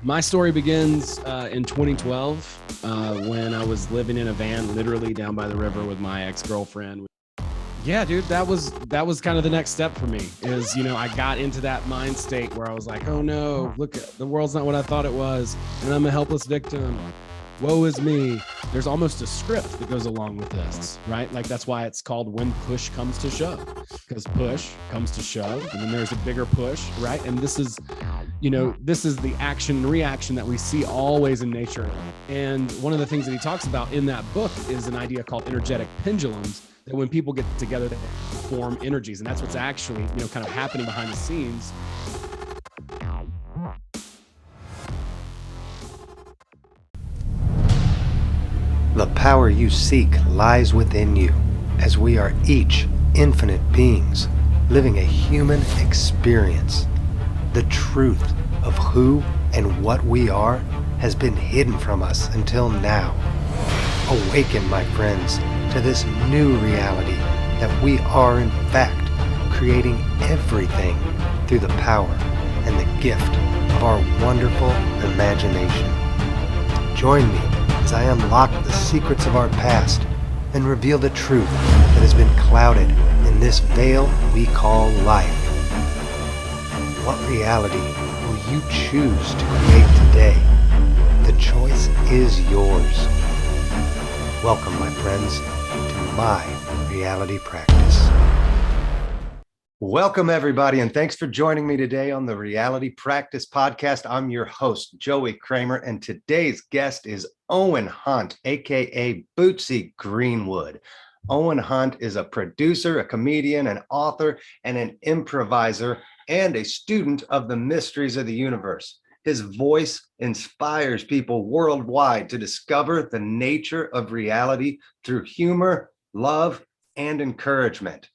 My story begins in 2012 when I was living in a van literally down by the river with my ex-girlfriend. Yeah, dude, that was kind of the next step for me is, I got into that mind state where I was like, oh no, look, the world's not what I thought it was. And I'm a helpless victim. Woe is me. There's almost a script that goes along with this, right? Like that's why it's called When Push Comes to Shove, because push comes to shove and then there's a bigger push, right? And this is the action and reaction that we see always in nature. And one of the things that he talks about in that book is an idea called energetic pendulums, that when people get together, they form energies. And that's what's actually, kind of happening behind the scenes. The power you seek lies within you, as we are each infinite beings living a human experience. The truth of who and what we are has been hidden from us until now. Awaken, my friends, to this new reality that we are in fact creating everything through the power and the gift of our wonderful imagination. Join me as I unlock the secrets of our past and reveal the truth that has been clouded in this veil we call life. What reality will you choose to create today? The choice is yours. Welcome, my friends, to My Reality Practice. Welcome, everybody, and thanks for joining me today on the Reality Practice podcast. I'm your host, Joey Kramer, and today's guest is Owen Hunt, aka Bootsy Greenwood. Owen Hunt is a producer, a comedian, an author, and an improviser, and a student of the mysteries of the universe. His voice inspires people worldwide to discover the nature of reality through humor, love, and encouragement.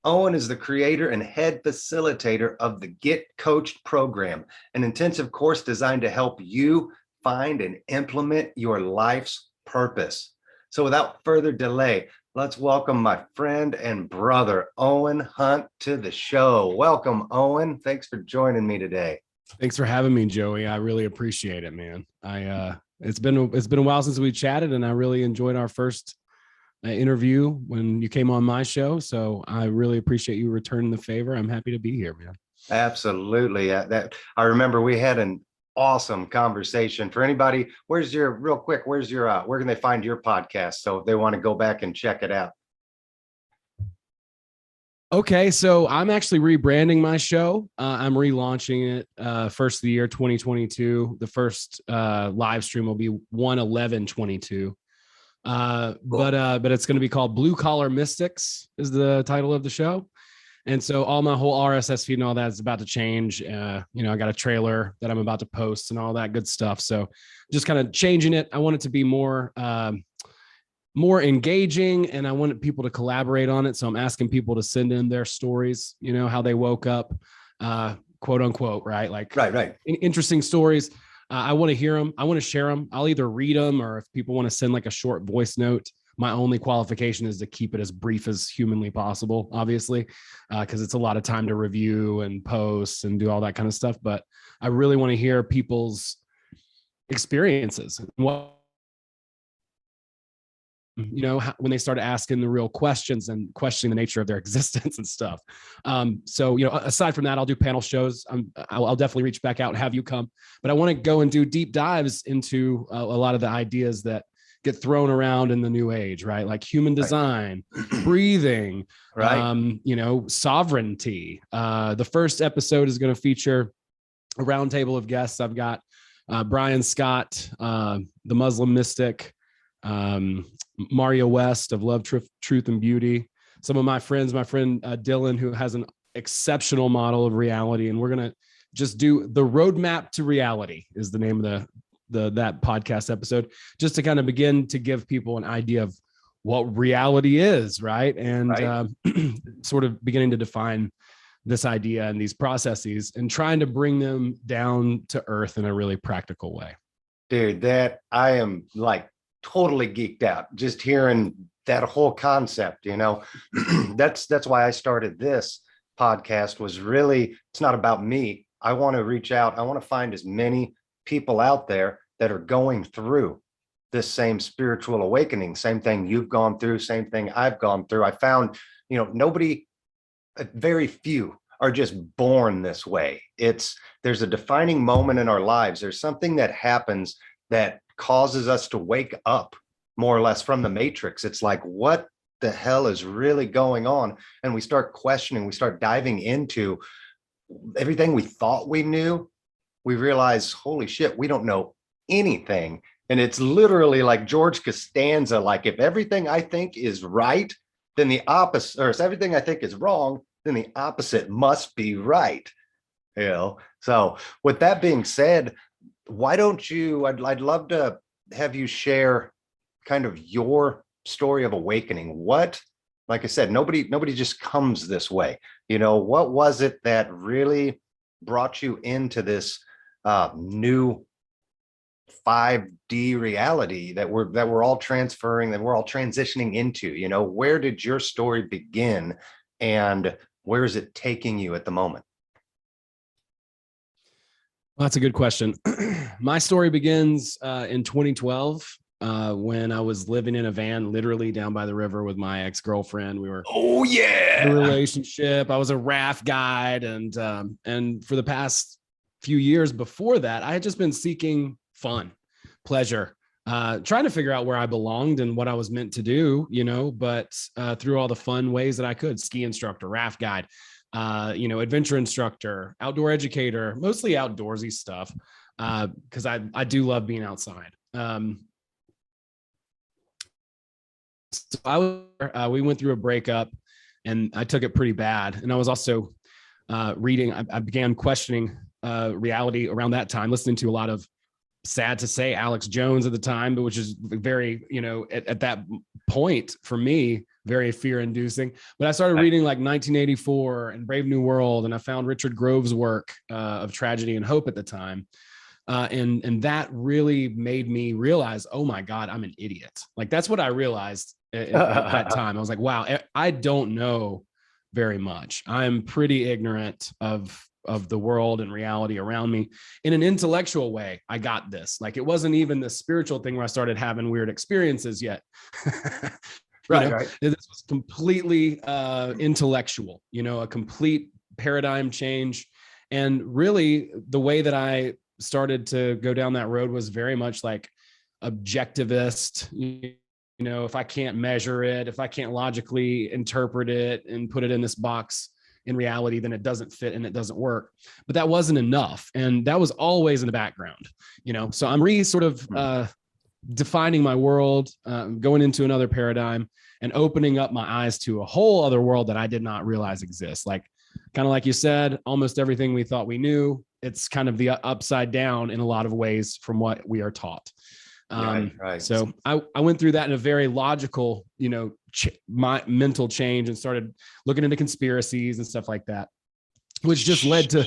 Owen is the creator and head facilitator of the Get Coached program, an intensive course designed to help you find and implement your life's purpose. So without further delay, let's welcome my friend and brother, Owen Hunt, to the show. Welcome, Owen. Thanks for joining me today. Thanks for having me, Joey. I really appreciate it, man. It's been a while since we chatted, and I really enjoyed our first interview when you came on my show. So I really appreciate you returning the favor. I'm happy to be here, man. Absolutely. I remember we had an awesome conversation. For anybody, where can they find your podcast? So if they want to go back and check it out. Okay, so I'm actually rebranding my show. I'm relaunching it first of the year 2022. The first live stream will be 1/11/22. But it's going to be called Blue Collar Mystics is the title of the show. And so all my whole RSS feed and all that is about to change. I got a trailer that I'm about to post and all that good stuff. So just kind of changing it. I want it to be more engaging, and I wanted people to collaborate on it. So I'm asking people to send in their stories, how they woke up, quote unquote, right? Like right. Interesting stories. I want to hear them. I want to share them. I'll either read them, or if people want to send like a short voice note, my only qualification is to keep it as brief as humanly possible, obviously, because it's a lot of time to review and post and do all that kind of stuff. But I really want to hear people's experiences. When they started asking the real questions and questioning the nature of their existence and stuff. So aside from that, I'll do panel shows. I'll definitely reach back out and have you come, but I want to go and do deep dives into a lot of the ideas that get thrown around in the new age, right? Like human design, breathing, right. Sovereignty. The first episode is going to feature a roundtable of guests. I've got Brian Scott, the Muslim mystic, Mario West of Love, Truth, and Beauty. Some of my friends, my friend Dylan, who has an exceptional model of reality, and we're gonna just do the roadmap to reality is the name of that podcast episode, just to kind of begin to give people an idea of what reality is, right? And sort of beginning to define this idea and these processes and trying to bring them down to earth in a really practical way. Dude, that I am like totally geeked out just hearing that whole concept. That's why I started this podcast. Was really, it's not about me. I want to reach out. I want to find as many people out there that are going through this same spiritual awakening, same thing you've gone through, same thing I've gone through. I found, nobody, very few are just born this way. There's a defining moment in our lives. There's something that happens that causes us to wake up more or less from the matrix. It's like, what the hell is really going on? And we start questioning, we start diving into everything we thought we knew. We realize, holy shit, we don't know anything. And it's literally like George Costanza, like, if everything I think is right, then the opposite, or if everything I think is wrong, then the opposite must be right. So with that being said, why don't you, I'd love to have you share kind of your story of awakening. What, like I said, nobody just comes this way. What was it that really brought you into this new 5D reality that we're all transferring, that we're all transitioning into? Where did your story begin, and where is it taking you at the moment? Well, that's a good question. My story begins in 2012 when I was living in a van, literally down by the river with my ex-girlfriend. We were in a relationship. I was a raft guide, and for the past few years before that, I had just been seeking fun, pleasure, trying to figure out where I belonged and what I was meant to do, but through all the fun ways that I could: ski instructor, raft guide, adventure instructor, outdoor educator, mostly outdoorsy stuff, because I do love being outside. So we went through a breakup, and I took it pretty bad. And I was also reading, I began questioning reality around that time, listening to a lot of, sad to say, Alex Jones at the time, but which is very, at that point for me, very fear-inducing. But I started reading like 1984 and Brave New World, and I found Richard Grove's work of Tragedy and Hope at the time. And that really made me realize, oh my God, I'm an idiot. Like, that's what I realized at that time. I was like, wow, I don't know very much. I'm pretty ignorant of the world and reality around me. In an intellectual way, I got this. Like, it wasn't even the spiritual thing where I started having weird experiences yet. Right. This was completely intellectual, a complete paradigm change. And really, the way that I started to go down that road was very much like objectivist. If I can't measure it, if I can't logically interpret it and put it in this box in reality, then it doesn't fit and it doesn't work. But that wasn't enough. And that was always in the background, so I'm sort of defining my world, going into another paradigm and opening up my eyes to a whole other world that I did not realize exists. Like, kind of like you said, almost everything we thought we knew, it's kind of the upside down in a lot of ways from what we are taught. Right. So I went through that in a very logical, my mental change, and started looking into conspiracies and stuff like that, which just led to.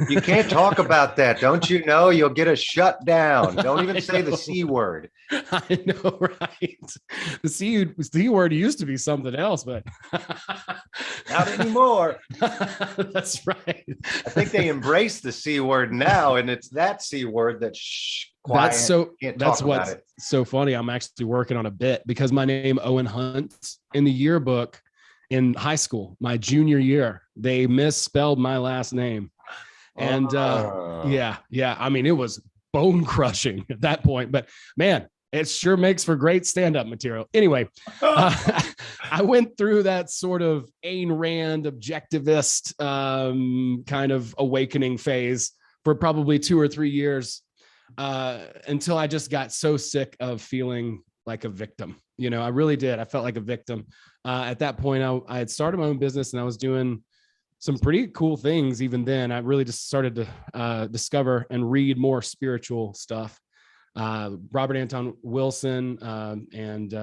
You can't talk about that. Don't you know? You'll get a shutdown. Don't even say the C word. I know, right? The C word used to be something else, but not anymore. That's right. I think they embrace the C word now, and it's that C word that quiet. That's what's so funny. I'm actually working on a bit, because my name, Owen Hunt, in the yearbook in high school, my junior year, they misspelled my last name. And yeah. I mean, it was bone crushing at that point, but man, it sure makes for great stand-up material. Anyway, I went through that sort of Ayn Rand objectivist kind of awakening phase for probably 2 or 3 years, until I just got so sick of feeling like a victim. I really did. I felt like a victim. At that point, I had started my own business, and I was doing some pretty cool things. Even then, I really just started to discover and read more spiritual stuff. Robert Anton Wilson and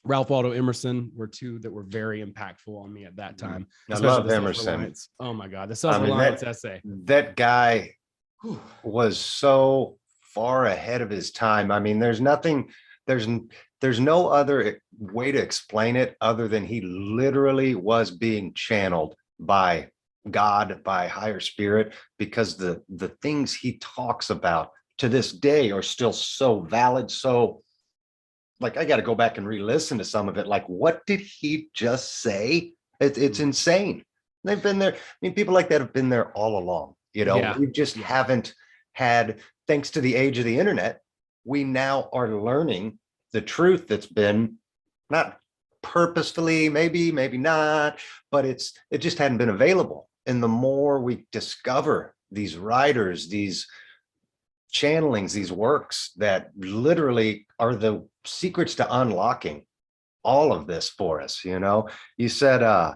Ralph Waldo Emerson were two that were very impactful on me at that time. I love Emerson. Oh my God, the self-reliance essay. That guy was so far ahead of his time. I mean, there's no other way to explain it other than he literally was being channeled by God, by higher spirit, because the things he talks about to this day are still so valid. So like, I got to go back and re-listen to some of it. Like, what did he just say? It's insane. They've been there. I mean, people like that have been there all along. Yeah. We just haven't had, thanks to the age of the internet, we now are learning the truth that's been not purposefully, maybe not, but it just hadn't been available. And the more we discover these writers, these channelings, these works that literally are the secrets to unlocking all of this for us. You said I'm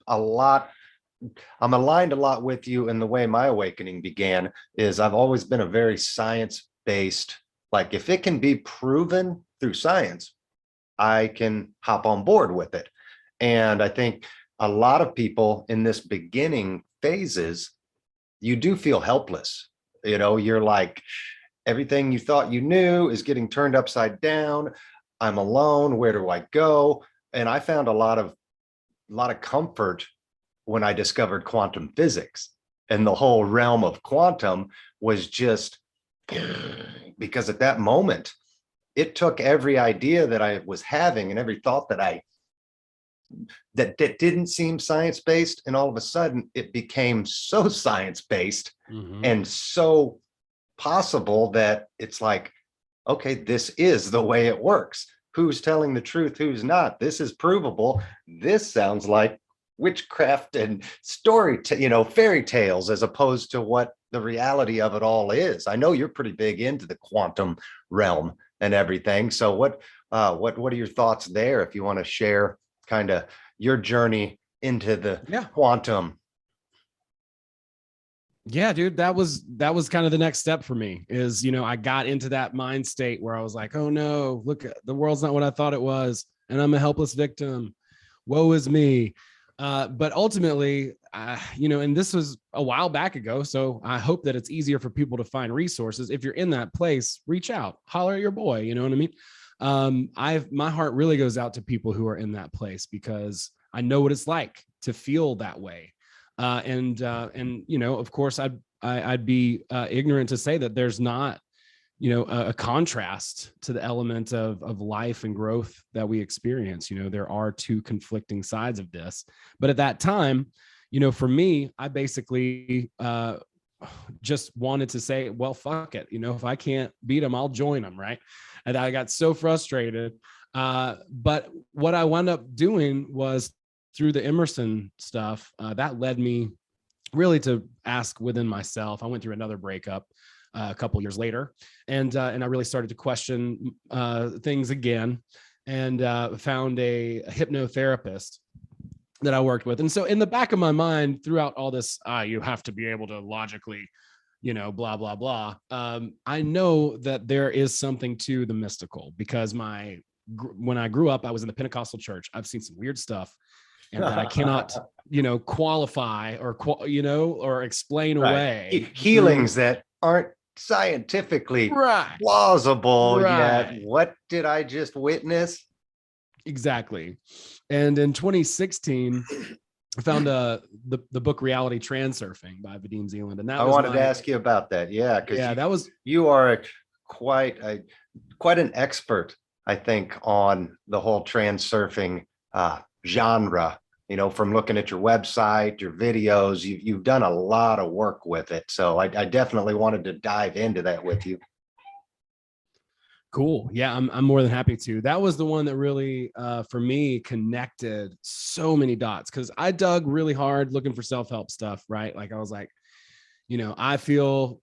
aligned a lot with you. And the way my awakening began is I've always been a very science-based, like, if it can be proven through science, I can hop on board with it. And I think a lot of people in this beginning phases, you do feel helpless. You're like, everything you thought you knew is getting turned upside down. I'm alone. Where do I go? And I found a lot of comfort when I discovered quantum physics, and the whole realm of quantum was just, because at that moment, it took every idea that I was having and every thought that didn't seem science-based, and all of a sudden it became so science-based and so possible that it's like, okay, this is the way it works. Who's telling the truth? Who's not? This is provable. This sounds like witchcraft and fairy tales, as opposed to what the reality of it all is. I know you're pretty big into the quantum realm and everything. So what are your thoughts there, if you want to share kind of your journey into the quantum? Yeah, dude, that was kind of the next step for me is, I got into that mind state where I was like, oh no, look, the world's not what I thought it was. And I'm a helpless victim. Woe is me. But ultimately, and this was a while back ago. So I hope that it's easier for people to find resources. If you're in that place, reach out, holler at your boy. You know what I mean? My heart really goes out to people who are in that place, because I know what it's like to feel that way. And of course, I'd be ignorant to say that there's not, a contrast to the element of life and growth that we experience. There are two conflicting sides of this. But at that time, for me, I basically just wanted to say, well, fuck it. If I can't beat them, I'll join them. Right. And I got so frustrated. But what I wound up doing was, through the Emerson stuff, that led me really to ask within myself. I went through another breakup a couple years later, and I really started to question things again, and found a hypnotherapist that I worked with. And so in the back of my mind, throughout all this, you have to be able to logically, blah, blah, blah. I know that there is something to the mystical, because when I grew up, I was in the Pentecostal church. I've seen some weird stuff, and that I cannot, qualify or explain away. Healings that aren't scientifically plausible yet. What did I just witness? Exactly. And in 2016, I found the book Reality Transurfing by Vadim Zealand, and that I wanted to ask you about that. Yeah, because you are quite an expert, I think, on the whole transurfing genre. From looking at your website, your videos, you've done a lot of work with it. So I definitely wanted to dive into that with you. Cool. Yeah, I'm more than happy to. That was the one that really, for me, connected so many dots, because I dug really hard looking for self-help stuff, right? Like I was like, I feel,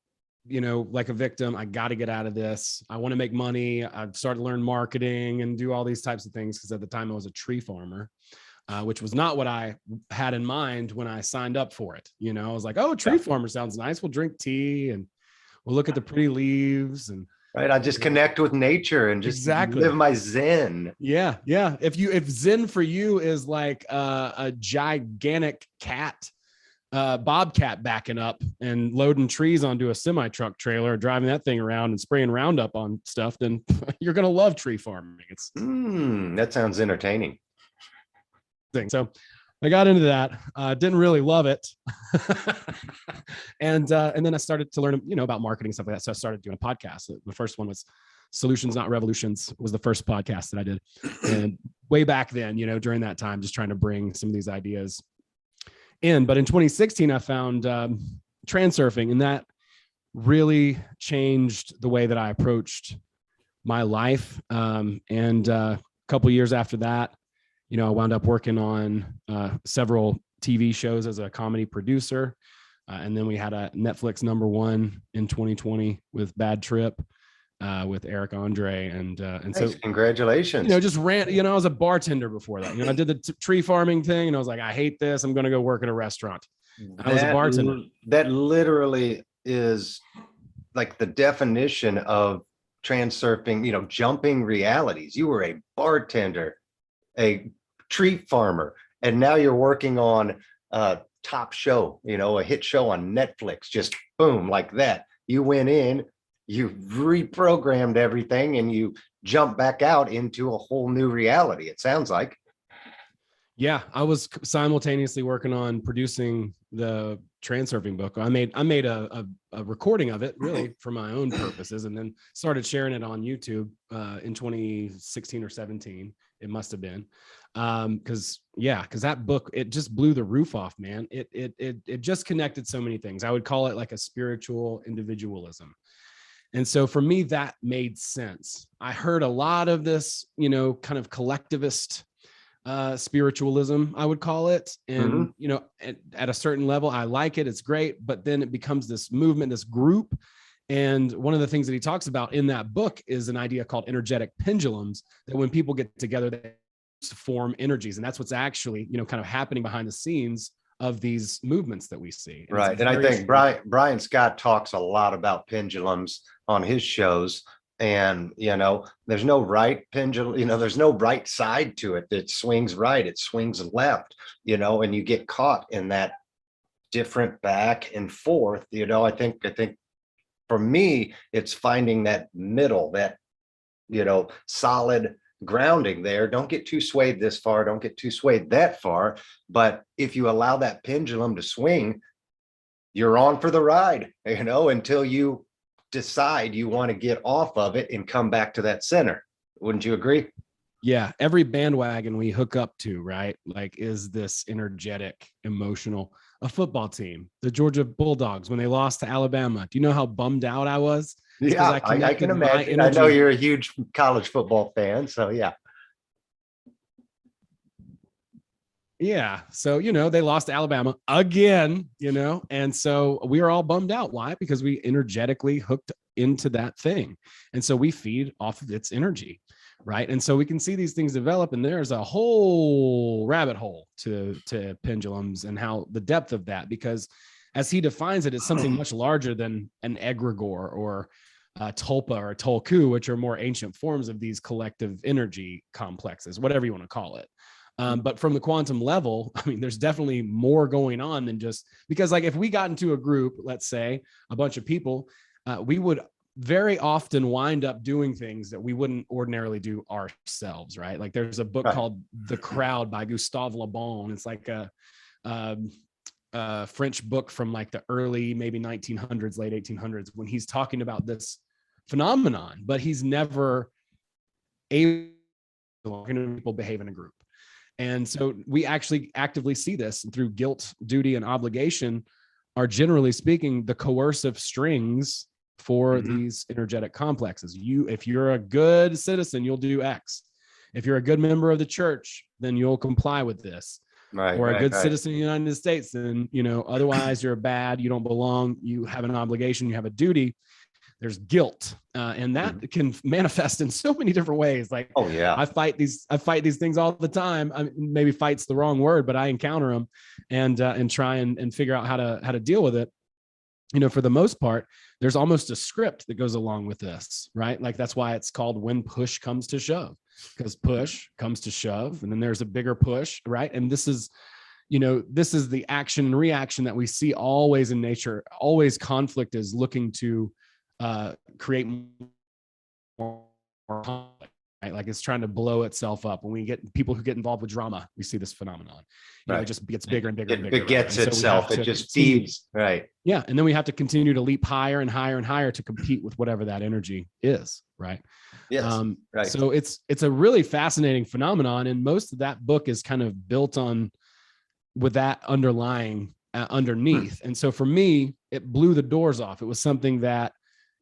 like a victim. I got to get out of this. I want to make money. I started to learn marketing and do all these types of things, because at the time I was a tree farmer. Which was not what I had in mind when I signed up for it. I was like, oh, tree farmer sounds nice. We'll drink tea and we'll look at the pretty leaves, and right. I just connect with nature and just live my Zen. Yeah. Yeah. If Zen for you is like a gigantic cat, bobcat backing up and loading trees onto a semi-truck trailer, driving that thing around and spraying Roundup on stuff, then you're going to love tree farming. That sounds entertaining. So I got into that. Didn't really love it. And then I started to learn, about marketing, stuff like that. So I started doing a podcast. The first one was Solutions, Not Revolutions, was the first podcast that I did. And way back then, during that time, just trying to bring some of these ideas in. But in 2016, I found transurfing, and that really changed the way that I approached my life. And a couple years after that, I wound up working on several TV shows as a comedy producer. And then we had a Netflix #1 in 2020 with Bad Trip with Eric Andre. And Nice. so Congratulations. just ran, I was a bartender before that. I did the tree farming thing, and I was like, I hate this. I'm going to go work in a restaurant. I was a bartender. That literally is like the definition of transurfing, jumping realities. You were a bartender, a tree farmer, and now you're working on a top show, a hit show on Netflix. Just boom, like that. You went in, you reprogrammed everything, and you jump back out into a whole new reality, it sounds like. Yeah, I was simultaneously working on producing the transurfing book. I made a recording of it, really, for my own purposes, and then started sharing it on YouTube in 2016 or 17. It must have been, because that book, it just blew the roof off, man. It just connected so many things. I would call it like a spiritual individualism. And so for me, that made sense. I heard a lot of this, kind of collectivist spiritualism, I would call it. And, at a certain level, I like it. It's great. But then it becomes this movement, this group. And one of the things that he talks about in that book is an idea called energetic pendulums, that when people get together, they form energies. And that's what's actually, kind of happening behind the scenes of these movements that we see. And right. And I think Brian Scott talks a lot about pendulums on his shows. And, there's no right pendulum, there's no right side to it. It swings right, it swings left, and you get caught in that different back and forth. I think for me, it's finding that middle, that, solid grounding there. Don't get too swayed this far, don't get too swayed that far. But if you allow that pendulum to swing, you're on for the ride, until you decide you want to get off of it and come back to that center. Wouldn't you agree? Yeah. Every bandwagon we hook up to, right? Like, is this energetic, emotional, a football team, the Georgia Bulldogs, when they lost to Alabama. Do you know how bummed out I was? Yeah, I can imagine. I know you're a huge college football fan. So yeah. Yeah. So, they lost to Alabama again, and so we were all bummed out. Why? Because we energetically hooked into that thing. And so we feed off of its energy. Right. And so we can see these things develop, and there's a whole rabbit hole to pendulums and how the depth of that, because as he defines it, it's something much larger than an egregore or a tulpa or a tulku, which are more ancient forms of these collective energy complexes, whatever you want to call it. But from the quantum level, I mean, there's definitely more going on than just, because like if we got into a group, let's say a bunch of people, we would very often wind up doing things that we wouldn't ordinarily do ourselves, right? Like there's a book called The Crowd by Gustave Le Bon. It's like a French book from like the early, maybe 1900s, late 1800s, when he's talking about this phenomenon, but he's never able to people behave in a group. And so we actually actively see this through guilt, duty, and obligation are, generally speaking, the coercive strings for these energetic complexes. If you're a good citizen, you'll do X. If you're a good member of the church, then you'll comply with this. Right. Or a good citizen of the United States, then, otherwise you're bad, you don't belong, you have an obligation, you have a duty. There's guilt, and that can manifest in so many different ways. Like, oh yeah, I fight these things all the time. I mean, maybe fight's the wrong word, but I encounter them and try and figure out how to deal with it. For the most part, there's almost a script that goes along with this, right? Like that's why it's called When Push Comes to Shove, because push comes to shove, and then there's a bigger push, right? And this is the action and reaction that we see always in nature. Always conflict is looking to create more conflict. right? Like it's trying to blow itself up. When we get people who get involved with drama, we see this phenomenon. It just gets bigger and bigger and bigger. It gets right? itself. It just feeds. Right. Yeah. And then we have to continue to leap higher and higher and higher to compete with whatever that energy is. Right. Yes. Right. So it's a really fascinating phenomenon. And most of that book is kind of built on with that underlying underneath. And so for me, it blew the doors off. It was something that,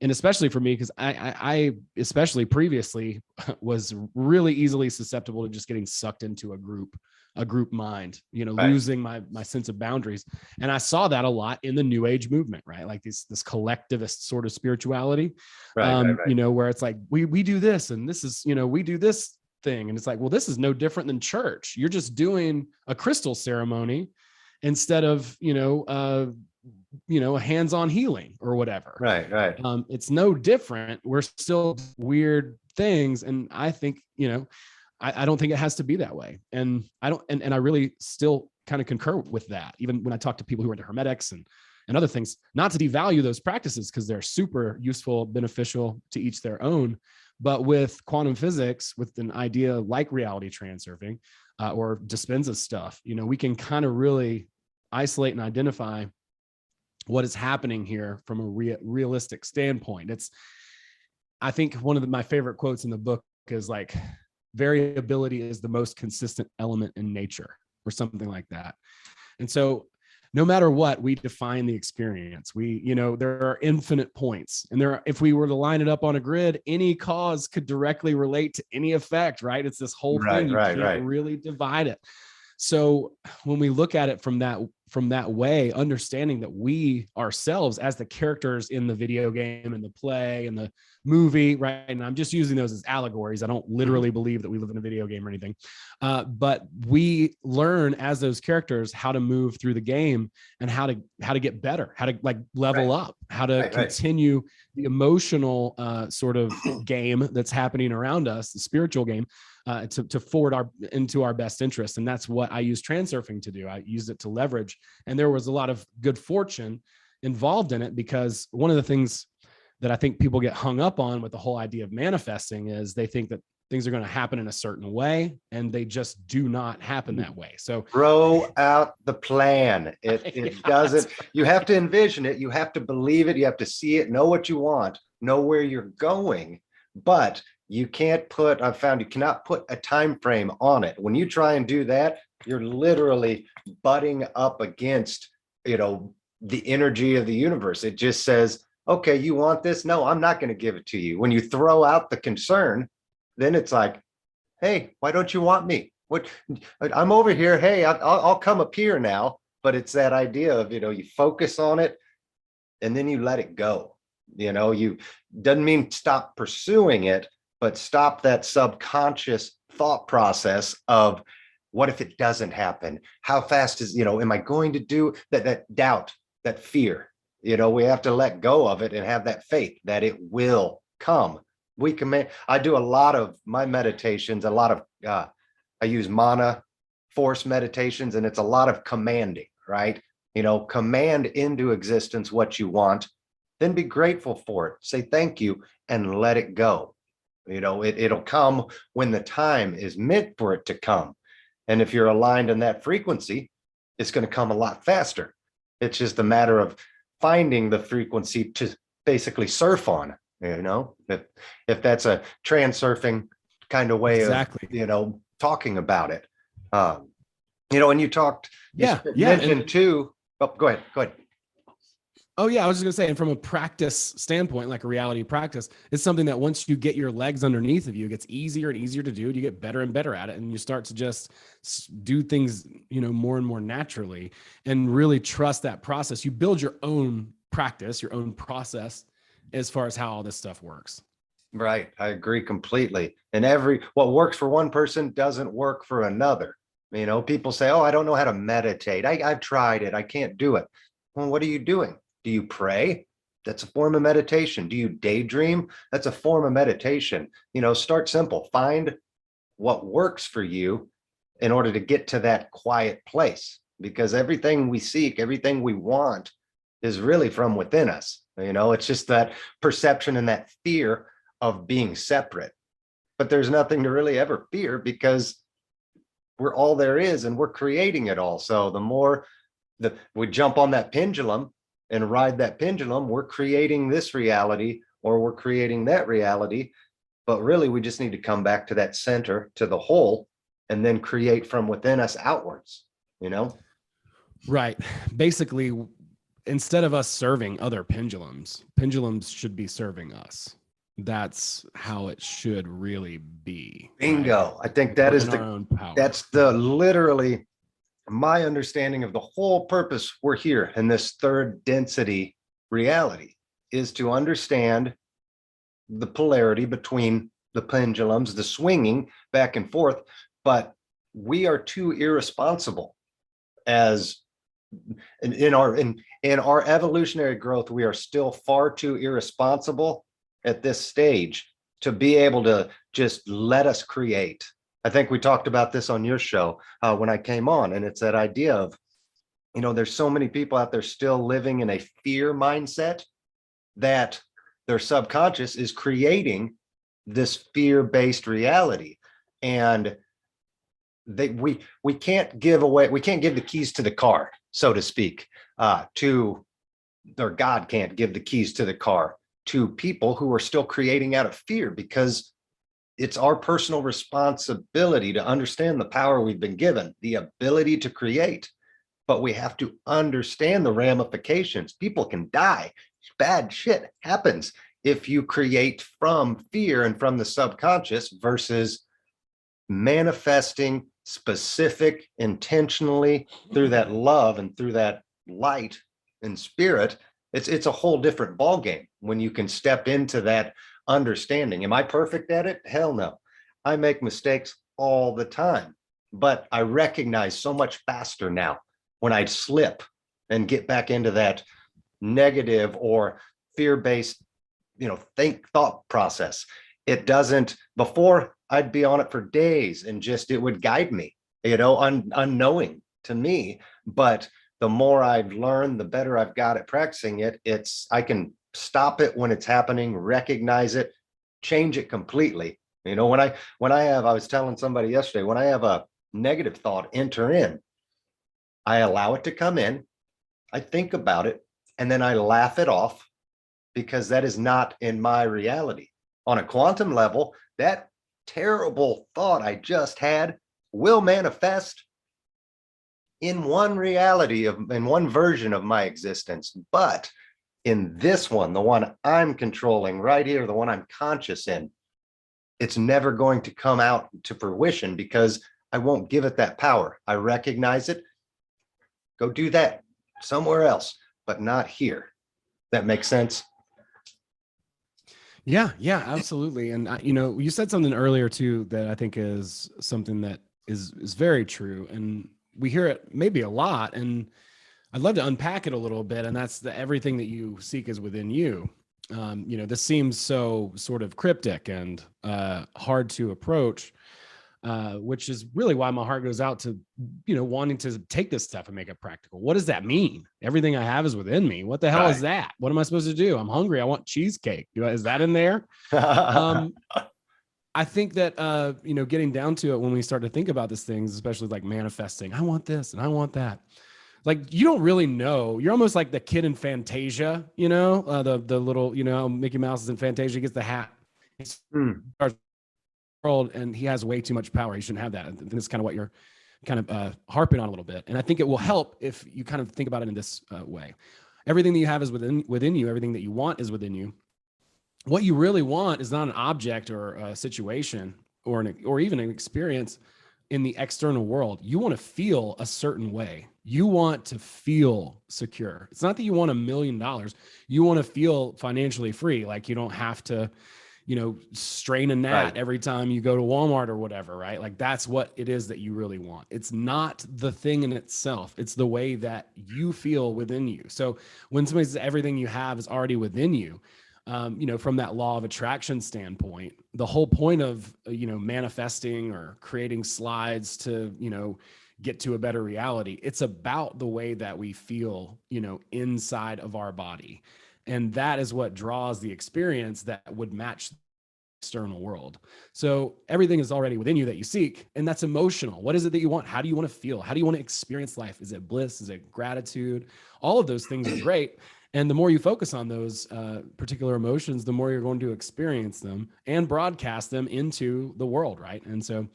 and especially for me, because I especially previously was really easily susceptible to just getting sucked into a group mind, losing my sense of boundaries. And I saw that a lot in the New Age movement, right? Like this collectivist sort of spirituality, right. Where it's like, we do this and this is, we do this thing. And it's like, well, this is no different than church. You're just doing a crystal ceremony instead of, a hands-on healing or whatever. Right. It's no different. We're still weird things. And I think, I don't think it has to be that way. And I don't, and I really still kind of concur with that. Even when I talk to people who are into hermetics and other things, not to devalue those practices because they're super useful, beneficial to each their own. But with quantum physics, with an idea like reality transurfing or Dispenza's stuff, we can kind of really isolate and identify what is happening here from a realistic standpoint. I think one of my favorite quotes in the book is like, variability is the most consistent element in nature, or something like that. And so no matter what, we define the experience. There are infinite points, and if we were to line it up on a grid, any cause could directly relate to any effect, right? It's this whole thing. You can't really divide it. So when we look at it from that way, understanding that we ourselves as the characters in the video game and the play and the movie, right? And I'm just using those as allegories. I don't literally believe that we live in a video game or anything. But we learn as those characters how to move through the game and how to get better, how to like level up, how to continue the emotional sort of game that's happening around us, the spiritual game. To forward into our best interest. And that's what I use transurfing to do. I used it to leverage. And there was a lot of good fortune involved in it, because one of the things that I think people get hung up on with the whole idea of manifesting is they think that things are going to happen in a certain way, and they just do not happen that way. So throw out the plan. It doesn't, you have to envision it. You have to believe it. You have to see it, know what you want, know where you're going. But you can't I've found you cannot put a time frame on it. When you try and do that, you're literally butting up against, the energy of the universe. It just says, okay, you want this? No, I'm not going to give it to you. When you throw out the concern, then it's like, hey, why don't you want me? What? I'm over here. Hey, I'll come up here now. But it's that idea of, you focus on it and then you let it go. You doesn't mean stop pursuing it, but stop that subconscious thought process of what if it doesn't happen? How fast is, am I going to do that doubt, that fear? We have to let go of it and have that faith that it will come. I do a lot of my meditations, I use mana force meditations, and it's a lot of commanding, right? Command into existence what you want, then be grateful for it. Say thank you and let it go. It'll come when the time is meant for it to come. And if you're aligned in that frequency, it's going to come a lot faster. It's just a matter of finding the frequency to basically surf on, if that's a transurfing kind of way of, talking about it. And you talked, mentioned too. Oh, go ahead. Oh yeah, I was just gonna say, and from a practice standpoint, like a reality practice, it's something that once you get your legs underneath of you, it gets easier and easier to do. You get better and better at it, and you start to just do things, more and more naturally, and really trust that process. You build your own practice, your own process, as far as how all this stuff works. Right, I agree completely. And what works for one person doesn't work for another. People say, "Oh, I don't know how to meditate. I've tried it. I can't do it." Well, what are you doing? Do you pray? That's a form of meditation. Do you daydream? That's a form of meditation. Start simple. Find what works for you in order to get to that quiet place, because everything we seek, everything we want is really from within us. It's just that perception and that fear of being separate. but there's nothing to really ever fear because we're all there is and we're creating it all. So the more that we jump on that pendulum and ride that pendulum, we're creating this reality or we're creating that reality. But really, we just need to come back to that center, to the whole, and then create from within us outwards, you know? Right. Basically, instead of us serving other pendulums, pendulums should be serving us. That's how it should really be. Bingo. Right? I think that is our own power. that's the literally my understanding of the whole purpose we're here in this third density reality is to understand the polarity between the pendulums, the swinging back and forth, but we are too irresponsible as in our evolutionary growth, we are still far too irresponsible at this stage to be able to just let us create. I think we talked about this on your show when I came on, and it's that idea of, you know, there's so many people out there still living in a fear mindset that their subconscious is creating this fear-based reality. And we can't give the keys to the car, so to speak, or God can't give the keys to the car to people who are still creating out of fear, because it's our personal responsibility to understand the power we've been given, the ability to create, but we have to understand the ramifications. People can die. Bad shit happens if you create from fear and from the subconscious versus manifesting specific intentionally through that love and through that light and spirit. It's a whole different ball game when you can step into that understanding. Am I perfect at it? Hell no. I make mistakes all the time, but I recognize so much faster now when I slip and get back into that negative or fear-based, thought process. It doesn't, before I'd be on it for days and just, it would guide me, unknowing to me. But the more I've learned, the better I've got at practicing it. I can stop it when it's happening, recognize it, change it completely. I was telling somebody yesterday, when I have a negative thought enter in, I allow it to come in, I think about it, and then I laugh it off, because that is not in my reality. On a quantum level, that terrible thought I just had will manifest in one reality in one version of my existence. But in this one, the one I'm controlling right here, the one I'm conscious in, it's never going to come out to fruition because I won't give it that power. I recognize it. Go do that somewhere else, but not here. That makes sense? Yeah, absolutely. And you said something earlier too that I think is something that is very true, and we hear it maybe a lot, and I'd love to unpack it a little bit. And that's everything that you seek is within you. This seems so sort of cryptic and hard to approach, which is really why my heart goes out to, wanting to take this stuff and make it practical. What does that mean? Everything I have is within me. What the hell is that? What am I supposed to do? I'm hungry. I want cheesecake. Is that in there? I think that, getting down to it, when we start to think about these things, especially like manifesting, I want this and I want that. Like, you don't really know. You're almost like the kid in Fantasia, the little, Mickey Mouse is in Fantasia. He gets the hat. And he has way too much power. He shouldn't have that. I think that's kind of what you're kind of harping on a little bit. And I think it will help if you kind of think about it in this way. Everything that you have is within you. Everything that you want is within you. What you really want is not an object or a situation or even an experience in the external world. You want to feel a certain way. You want to feel secure. It's not that you want $1 million. You want to feel financially free. Like, you don't have to, strain a gnat every time you go to Walmart or whatever, right? Like, that's what it is that you really want. It's not the thing in itself. It's the way that you feel within you. So when somebody says everything you have is already within you, from that law of attraction standpoint, the whole point of, manifesting or creating slides to, get to a better reality, it's about the way that we feel, inside of our body. And that is what draws the experience that would match external world. So everything is already within you that you seek, and that's emotional. What is it that you want? How do you want to feel? How do you want to experience life? Is it bliss? Is it gratitude? All of those things are great. And the more you focus on those particular emotions, the more you're going to experience them and broadcast them into the world, right? And so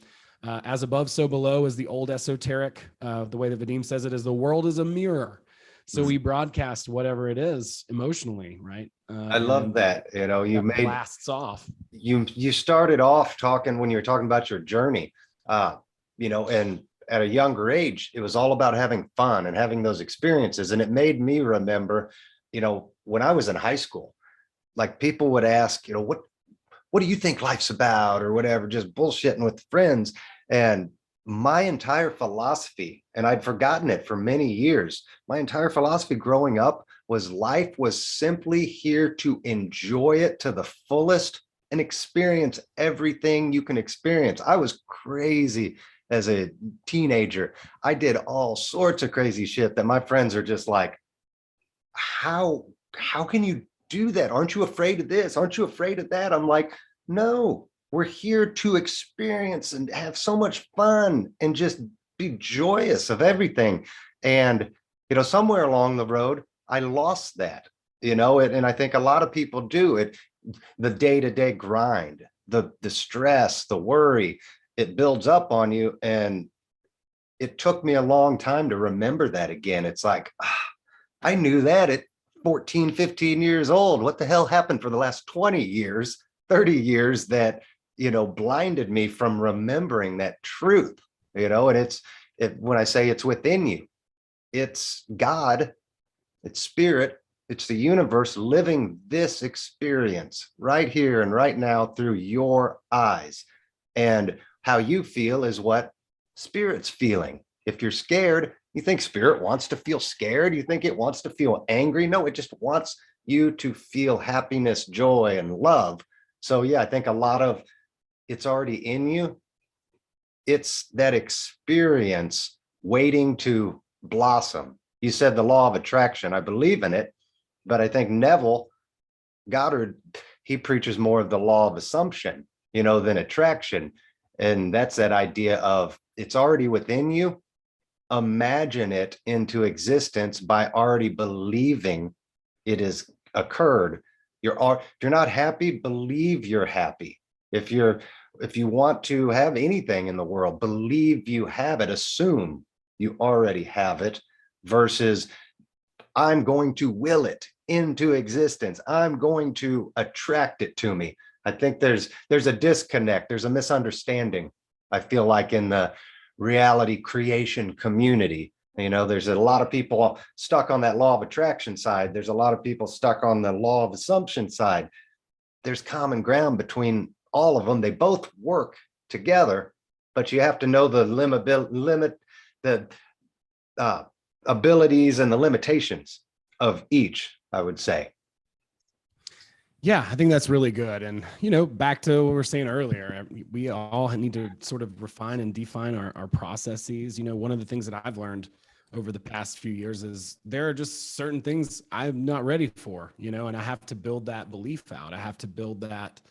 as above, so below is the old esoteric, the way that Vadim says it is the world is a mirror. So we broadcast whatever it is emotionally, right? I love that. You know, you made blasts off. You started off talking when you were talking about your journey, you know, and at a younger age, it was all about having fun and having those experiences. And it made me remember, you know, when I was in high school, like people would ask, you know, what do you think life's about or whatever, just bullshitting with friends. And my entire philosophy, and I'd forgotten it for many years, my entire philosophy growing up was life was simply here to enjoy it to the fullest and experience everything you can experience. I was crazy as a teenager. I did all sorts of crazy shit that my friends are just like, how can you do that? Aren't you afraid of this? Aren't you afraid of that? I'm like, no, we're here to experience and have so much fun and just be joyous of everything. And, you know, somewhere along the road, I lost that, you know, and I think a lot of people do it. The day-to-day grind, the stress, the worry, it builds up on you. And it took me a long time to remember that again. It's like, I knew that at 14, 15 years old. What the hell happened for the last 20 years, 30 years that, you know, blinded me from remembering that truth, you know? And when I say it's within you, it's God, it's spirit, it's the universe living this experience right here and right now through your eyes. And how you feel is what spirit's feeling. If you're scared, you think spirit wants to feel scared? You think it wants to feel angry? No, it just wants you to feel happiness, joy, and love. So yeah, I think a lot of it's already in you. It's that experience waiting to blossom. You said the law of attraction. I believe in it, but I think Neville Goddard, he preaches more of the law of assumption, you know, than attraction. And that's that idea of it's already within you. Imagine it into existence by already believing it has occurred. If you're not happy, believe you're happy. If you want to have anything in the world, believe you have it. Assume you already have it versus I'm going to will it into existence. I'm going to attract it to me. I think there's a disconnect. There's a misunderstanding. I feel like in the reality creation community, you know, there's a lot of people stuck on that law of attraction side. There's a lot of people stuck on the law of assumption side. There's common ground between all of them. They both work together, but you have to know the abilities and the limitations of each, I would say. Yeah, I think that's really good. And, you know, back to what we were saying earlier, we all need to sort of refine and define our processes. You know, one of the things that I've learned over the past few years is there are just certain things I'm not ready for, you know, and I have to build that belief out. I have to build that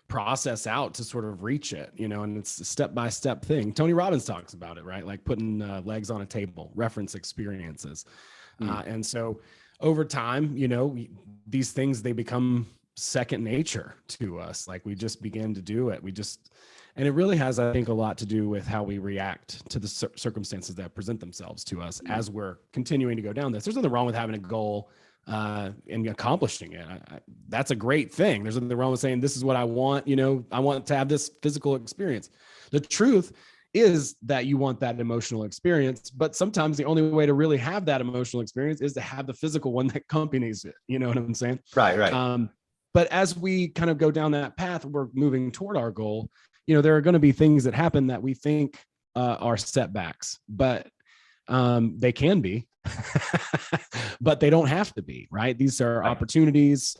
process out to sort of reach it, you know, and it's a step-by-step thing. Tony Robbins talks about it, right? Like putting legs on a table, reference experiences. And so over time, you know, these things, they become second nature to us. Like we just begin to do it. And it really has, I think, a lot to do with how we react to the circumstances that present themselves to us as we're continuing to go down this. There's nothing wrong with having a goal and accomplishing it. That's a great thing. There's nothing wrong with saying, this is what I want. You know, I want to have this physical experience. The truth is that you want that emotional experience, but sometimes the only way to really have that emotional experience is to have the physical one that accompanies it. You know what I'm saying? Right. But as we kind of go down that path, we're moving toward our goal. You know, there are going to be things that happen that we think are setbacks, but they can be, but they don't have to be, right? These are opportunities.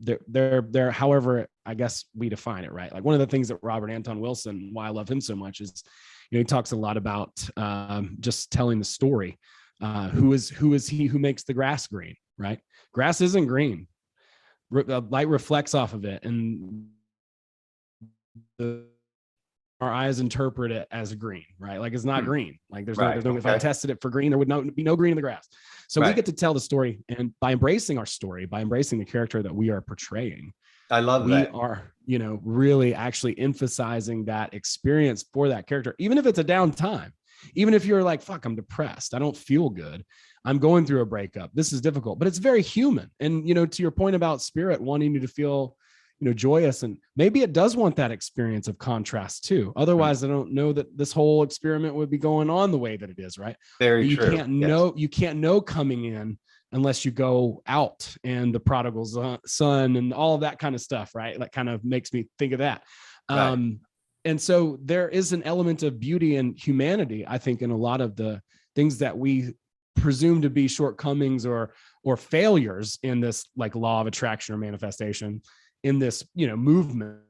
They're however, I guess we define it, right? Like one of the things that Robert Anton Wilson, why I love him so much is, you know, he talks a lot about just telling the story. Who is he who makes the grass green, right? Grass isn't green. Light reflects off of it, and our eyes interpret it as green, right? Like it's not green. Like there's Right. no, if I tested it for green, there would be no green in the grass. So we get to tell the story, and by embracing our story, by embracing the character that we are portraying, I love we that. are, really actually emphasizing that experience for that character, even if it's a down time, even if you're like, fuck, I'm depressed, I don't feel good, I'm going through a breakup, this is difficult, but it's very human. And, to your point about spirit wanting you to feel, joyous, and maybe it does want that experience of contrast too. Otherwise, I don't know that this whole experiment would be going on the way that it is, right? Very you true. You can't know coming in unless you go out, and the prodigal son and all of that kind of stuff, right? That kind of makes me think of that. Right. And so there is an element of beauty and humanity, I think, in a lot of the things that we presume to be shortcomings or failures in this like law of attraction or manifestation, in this, movement,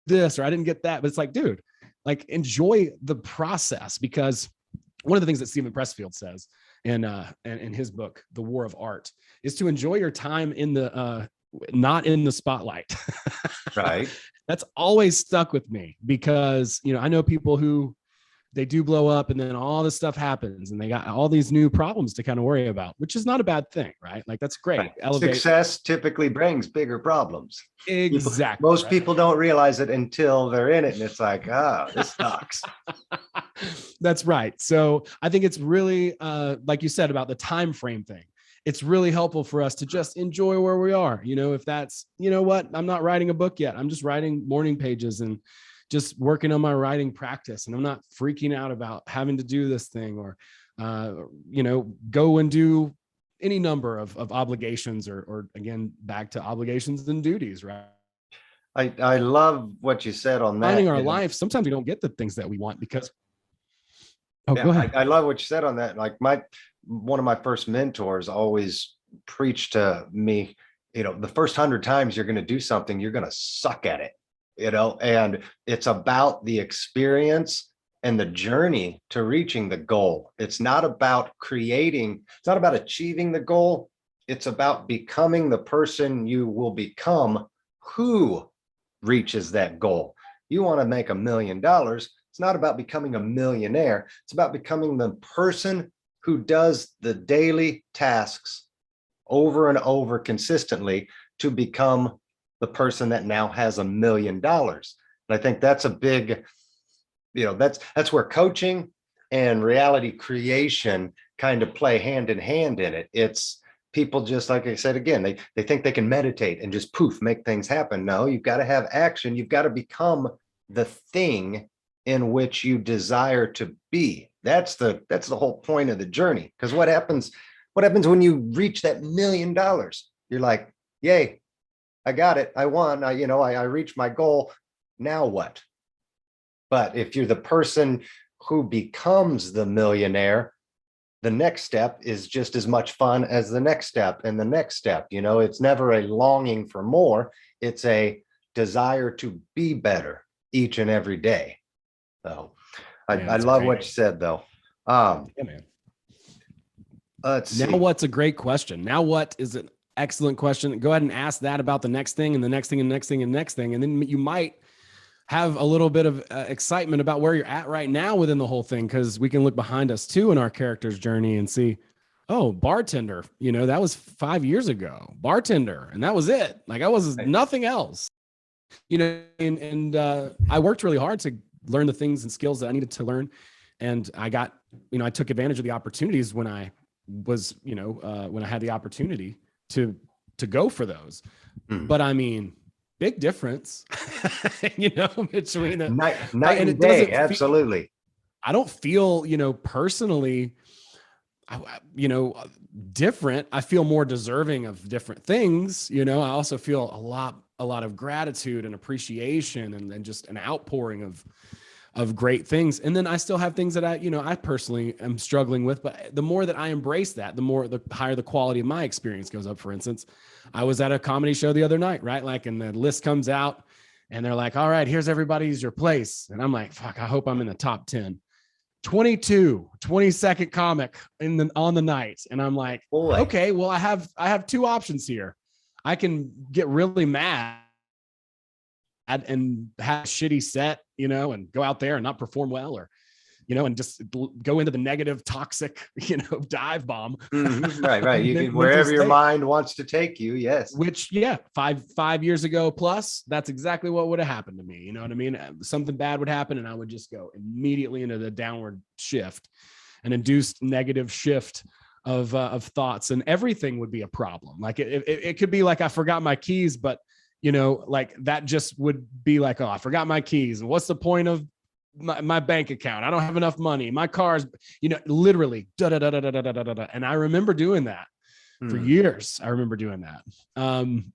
this, or I didn't get that, but it's like, dude, like enjoy the process, because one of the things that Stephen Pressfield says in his book, The War of Art, is to enjoy your time in the, not in the spotlight. Right. That's always stuck with me, because, I know people who they do blow up, and then all this stuff happens, and they got all these new problems to kind of worry about, which is not a bad thing, right? Like that's great. Right. Elevate. Success typically brings bigger problems. Exactly. Most people don't realize it until they're in it, and it's like, this sucks. That's right. So I think it's really, like you said about the time frame thing, it's really helpful for us to just enjoy where we are. If that's, what, I'm not writing a book yet, I'm just writing morning pages and just working on my writing practice, and I'm not freaking out about having to do this thing, or, go and do any number of obligations, or again, back to obligations and duties, right? I love what you said on that. Finding our life, sometimes we don't get the things that we want because. Oh, yeah, go ahead. I love what you said on that. Like one of my first mentors always preached to me, the first 100 times you're going to do something, you're going to suck at it. And it's about the experience and the journey to reaching the goal. It's not about it's not about achieving the goal. It's about becoming the person you will become who reaches that goal. You want to make $1 million. It's not about becoming a millionaire. It's about becoming the person who does the daily tasks over and over consistently to become the person that now has $1 million. And I think that's a big, that's where coaching and reality creation kind of play hand in hand in it. It's people, just like I said, again, they think they can meditate and just poof, make things happen. No, you've got to have action. You've got to become the thing in which you desire to be. That's the whole point of the journey. Because what happens when you reach that $1 million? You're like, yay, I got it. I won. I reached my goal. Now what? But if you're the person who becomes the millionaire, the next step is just as much fun as the next step and the next step. It's never a longing for more. It's a desire to be better each and every day. So I love what you said, though. Yeah, man. Let's see. Now what's a great question? Now what is an excellent question? Go ahead and ask that about the next thing and the next thing and next thing and next thing. And then you might have a little bit of excitement about where you're at right now within the whole thing. Cause we can look behind us too in our character's journey and see, oh, bartender, that was 5 years ago, bartender. And that was it. Like I was nothing else, and I worked really hard to learn the things and skills that I needed to learn. And I got, I took advantage of the opportunities when I was, when I had the opportunity to go for those. But I mean, big difference, between the night and day. Absolutely. I don't feel, personally, different. I feel more deserving of different things. I also feel a lot of gratitude and appreciation and just an outpouring of great things. And then I still have things that I personally am struggling with, but the more that I embrace that, the higher the quality of my experience goes up. For instance, I was at a comedy show the other night, right? Like, and the list comes out and they're like, all right, here's everybody's your place. And I'm like, fuck, I hope I'm in the top 10. 22nd comic on the night. And I'm like, boy, okay, well, I have two options here. I can get really mad and have a shitty set, you know, and go out there and not perform well, or, you know, and just go into the negative, toxic, you know, dive bomb. Right. You can, wherever your mind wants to take you. Yes. Which, yeah, five years ago plus, that's exactly what would have happened to me. You know what I mean? Something bad would happen, and I would just go immediately into the downward shift, an induced negative shift of thoughts, and everything would be a problem. Like it could be like, I forgot my keys, but, you know, like that just would be like, oh, I forgot my keys. And what's the point of my bank account? I don't have enough money. My car's, you know, literally da da da da da da da da. And I remember doing that for years. I remember doing that.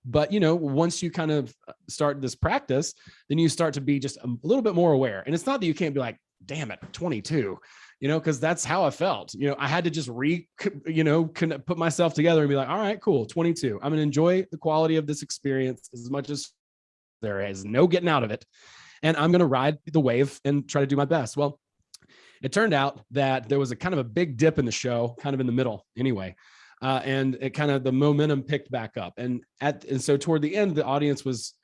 But, you know, once you kind of start this practice, then you start to be just a little bit more aware. And it's not that you can't be like, damn it, 22, you know, because that's how I felt. You know, I had to just put myself together and be like, all right, cool, 22. I'm going to enjoy the quality of this experience as much as there is no getting out of it. And I'm going to ride the wave and try to do my best. Well, it turned out that there was a kind of a big dip in the show, kind of in the middle anyway. And it kind of, the momentum picked back up. And so toward the end, the audience was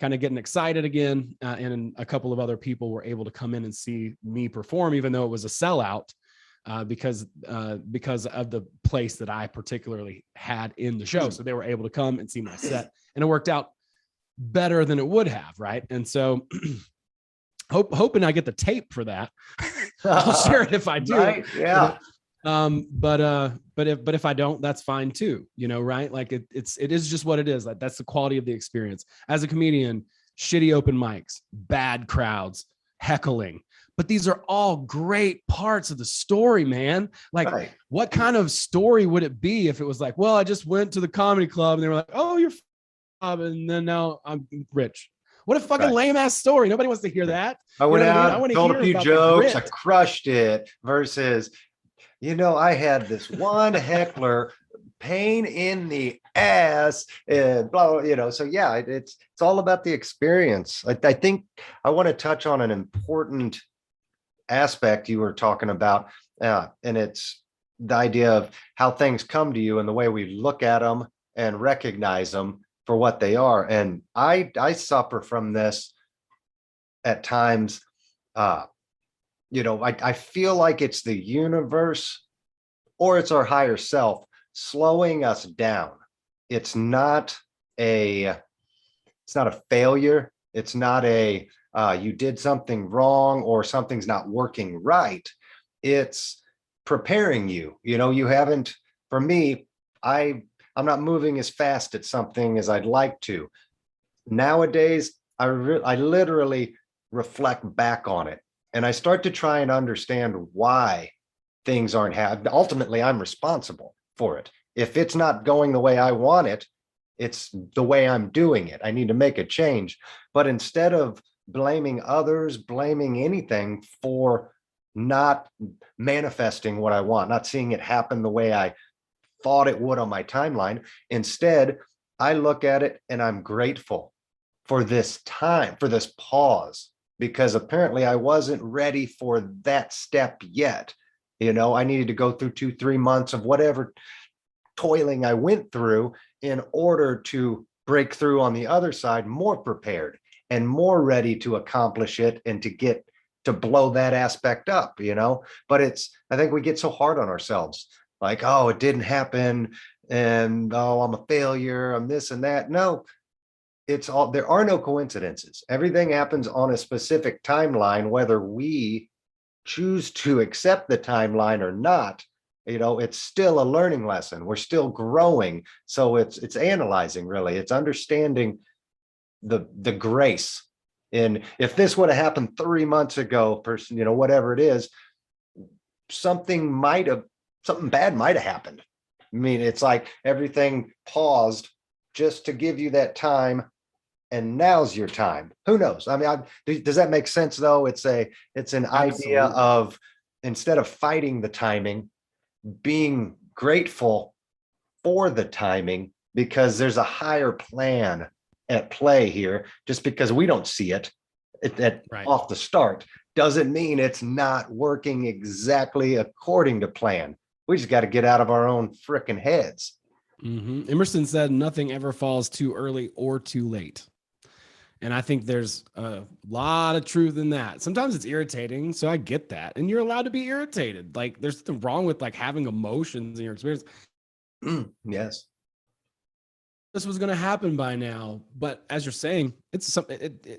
kind of getting excited again. And a couple of other people were able to come in and see me perform, even though it was a sellout, because of the place that I particularly had in the show. So they were able to come and see my set, and it worked out better than it would have. Right. And so hoping I get the tape for that. I'll share it if I do. Right? Yeah. But if I don't, that's fine too, you know, right? Like it is just what it is. Like that's the quality of the experience. As a comedian, shitty open mics, bad crowds, heckling, but these are all great parts of the story, man. Like What kind of story would it be if it was like, well, I just went to the comedy club and they were like, oh, you're and then now I'm rich. What a fucking lame ass story. Nobody wants to hear that. I went out, told a few jokes, I crushed it, versus, you know, I had this one heckler, pain in the ass, and blah, blah, you know. So yeah, it's all about the experience. I think I want to touch on an important aspect you were talking about, and it's the idea of how things come to you and the way we look at them and recognize them for what they are. And I suffer from this at times. You know, I feel like it's the universe or it's our higher self slowing us down. It's not a failure. It's not a you did something wrong or something's not working right. It's preparing you. You know, you haven't, for me, I'm not moving as fast at something as I'd like to. Nowadays, I literally reflect back on it, and I start to try and understand why things aren't happening. Ultimately, I'm responsible for it. If it's not going the way I want it, it's the way I'm doing it. I need to make a change. But instead of blaming others, blaming anything for not manifesting what I want, not seeing it happen the way I thought it would on my timeline, instead, I look at it and I'm grateful for this time, for this pause, because apparently I wasn't ready for that step yet. You know, I needed to go through 2-3 months of whatever toiling I went through in order to break through on the other side, more prepared and more ready to accomplish it and to get to blow that aspect up, you know. But I think we get so hard on ourselves. Like, oh, it didn't happen, and oh, I'm a failure, I'm this and that. No, there are no coincidences. Everything happens on a specific timeline, whether we choose to accept the timeline or not. You know, it's still a learning lesson. We're still growing. So it's analyzing, really. It's understanding the grace. And if this would have happened 3 months ago, you know, whatever it is, something bad might have happened. I mean, it's like everything paused just to give you that time, and now's your time. Who knows? I mean, does that make sense though? It's an Absolutely. idea of, instead of fighting the timing, being grateful for the timing, because there's a higher plan at play here. Just because we don't see it off the start doesn't mean it's not working exactly according to plan. We just got to get out of our own frickin' heads. Emerson said, nothing ever falls too early or too late. And I think there's a lot of truth in that. Sometimes it's irritating, so I get that. And you're allowed to be irritated. Like there's nothing wrong with like having emotions in your experience. Yes. This was going to happen by now, but as you're saying, it's something.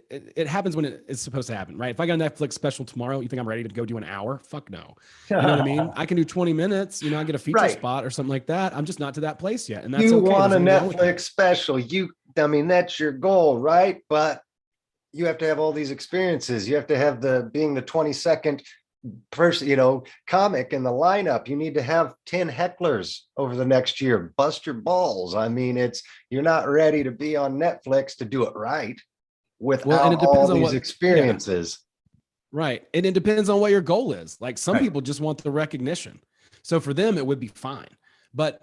It happens when it's supposed to happen, right? If I got a Netflix special tomorrow, you think I'm ready to go do an hour? Fuck no. You know what I mean? I can do 20 minutes. You know, I get a feature Right. spot or something like that. I'm just not to that place yet, and that's You okay. want a There's nothing wrong with that. Netflix special. I mean, that's your goal, right? But you have to have all these experiences. You have to have being the 22nd person, comic in the lineup. You need to have 10 hecklers over the next year. Bust your balls. I mean, you're not ready to be on Netflix to do it right without and it depends all on these experiences. Right. And it depends on what your goal is. Like some people just want the recognition. So for them, it would be fine. But,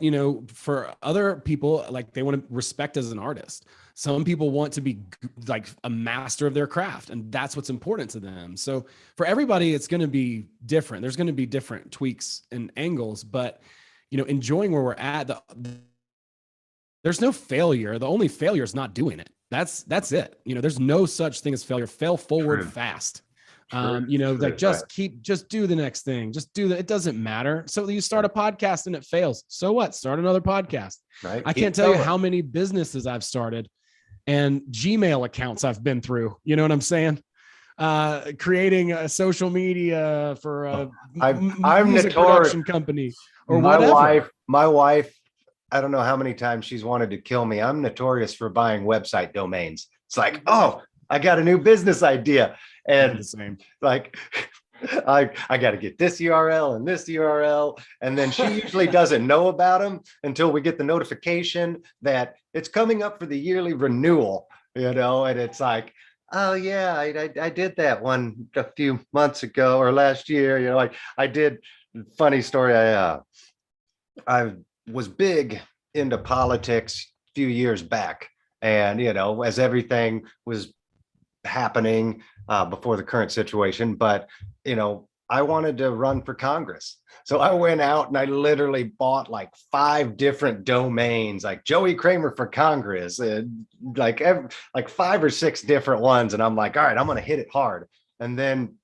for other people, like they want to respect as an artist. Some people want to be like a master of their craft, and that's what's important to them. So for everybody, it's going to be different. There's going to be different tweaks and angles, but, enjoying where we're at, there's no failure. The only failure is not doing it. That's it. There's no such thing as failure. Fail forward fast. Just do the next thing. Just do that. It doesn't matter. So you start a podcast and it fails. So what? Start another podcast. Right. I can't tell you how many businesses I've started and Gmail accounts I've been through. You know what I'm saying? Creating a social media for a I'm music notorious. production company or my whatever. My wife, I don't know how many times she's wanted to kill me. I'm notorious for buying website domains. It's like, oh, I got a new business idea. And the same. Like, I got to get this URL and this URL. And then she usually doesn't know about them until we get the notification that it's coming up for the yearly renewal, and it's like, oh yeah, I did that one a few months ago or last year. Like I did. Funny story. I was big into politics a few years back, and as everything was happening before the current situation, but I wanted to run for Congress. So I went out and I literally bought like 5 different domains, like Joey Kramer for Congress, and like 5 or 6 different ones. And I'm like, all right, I'm going to hit it hard. And then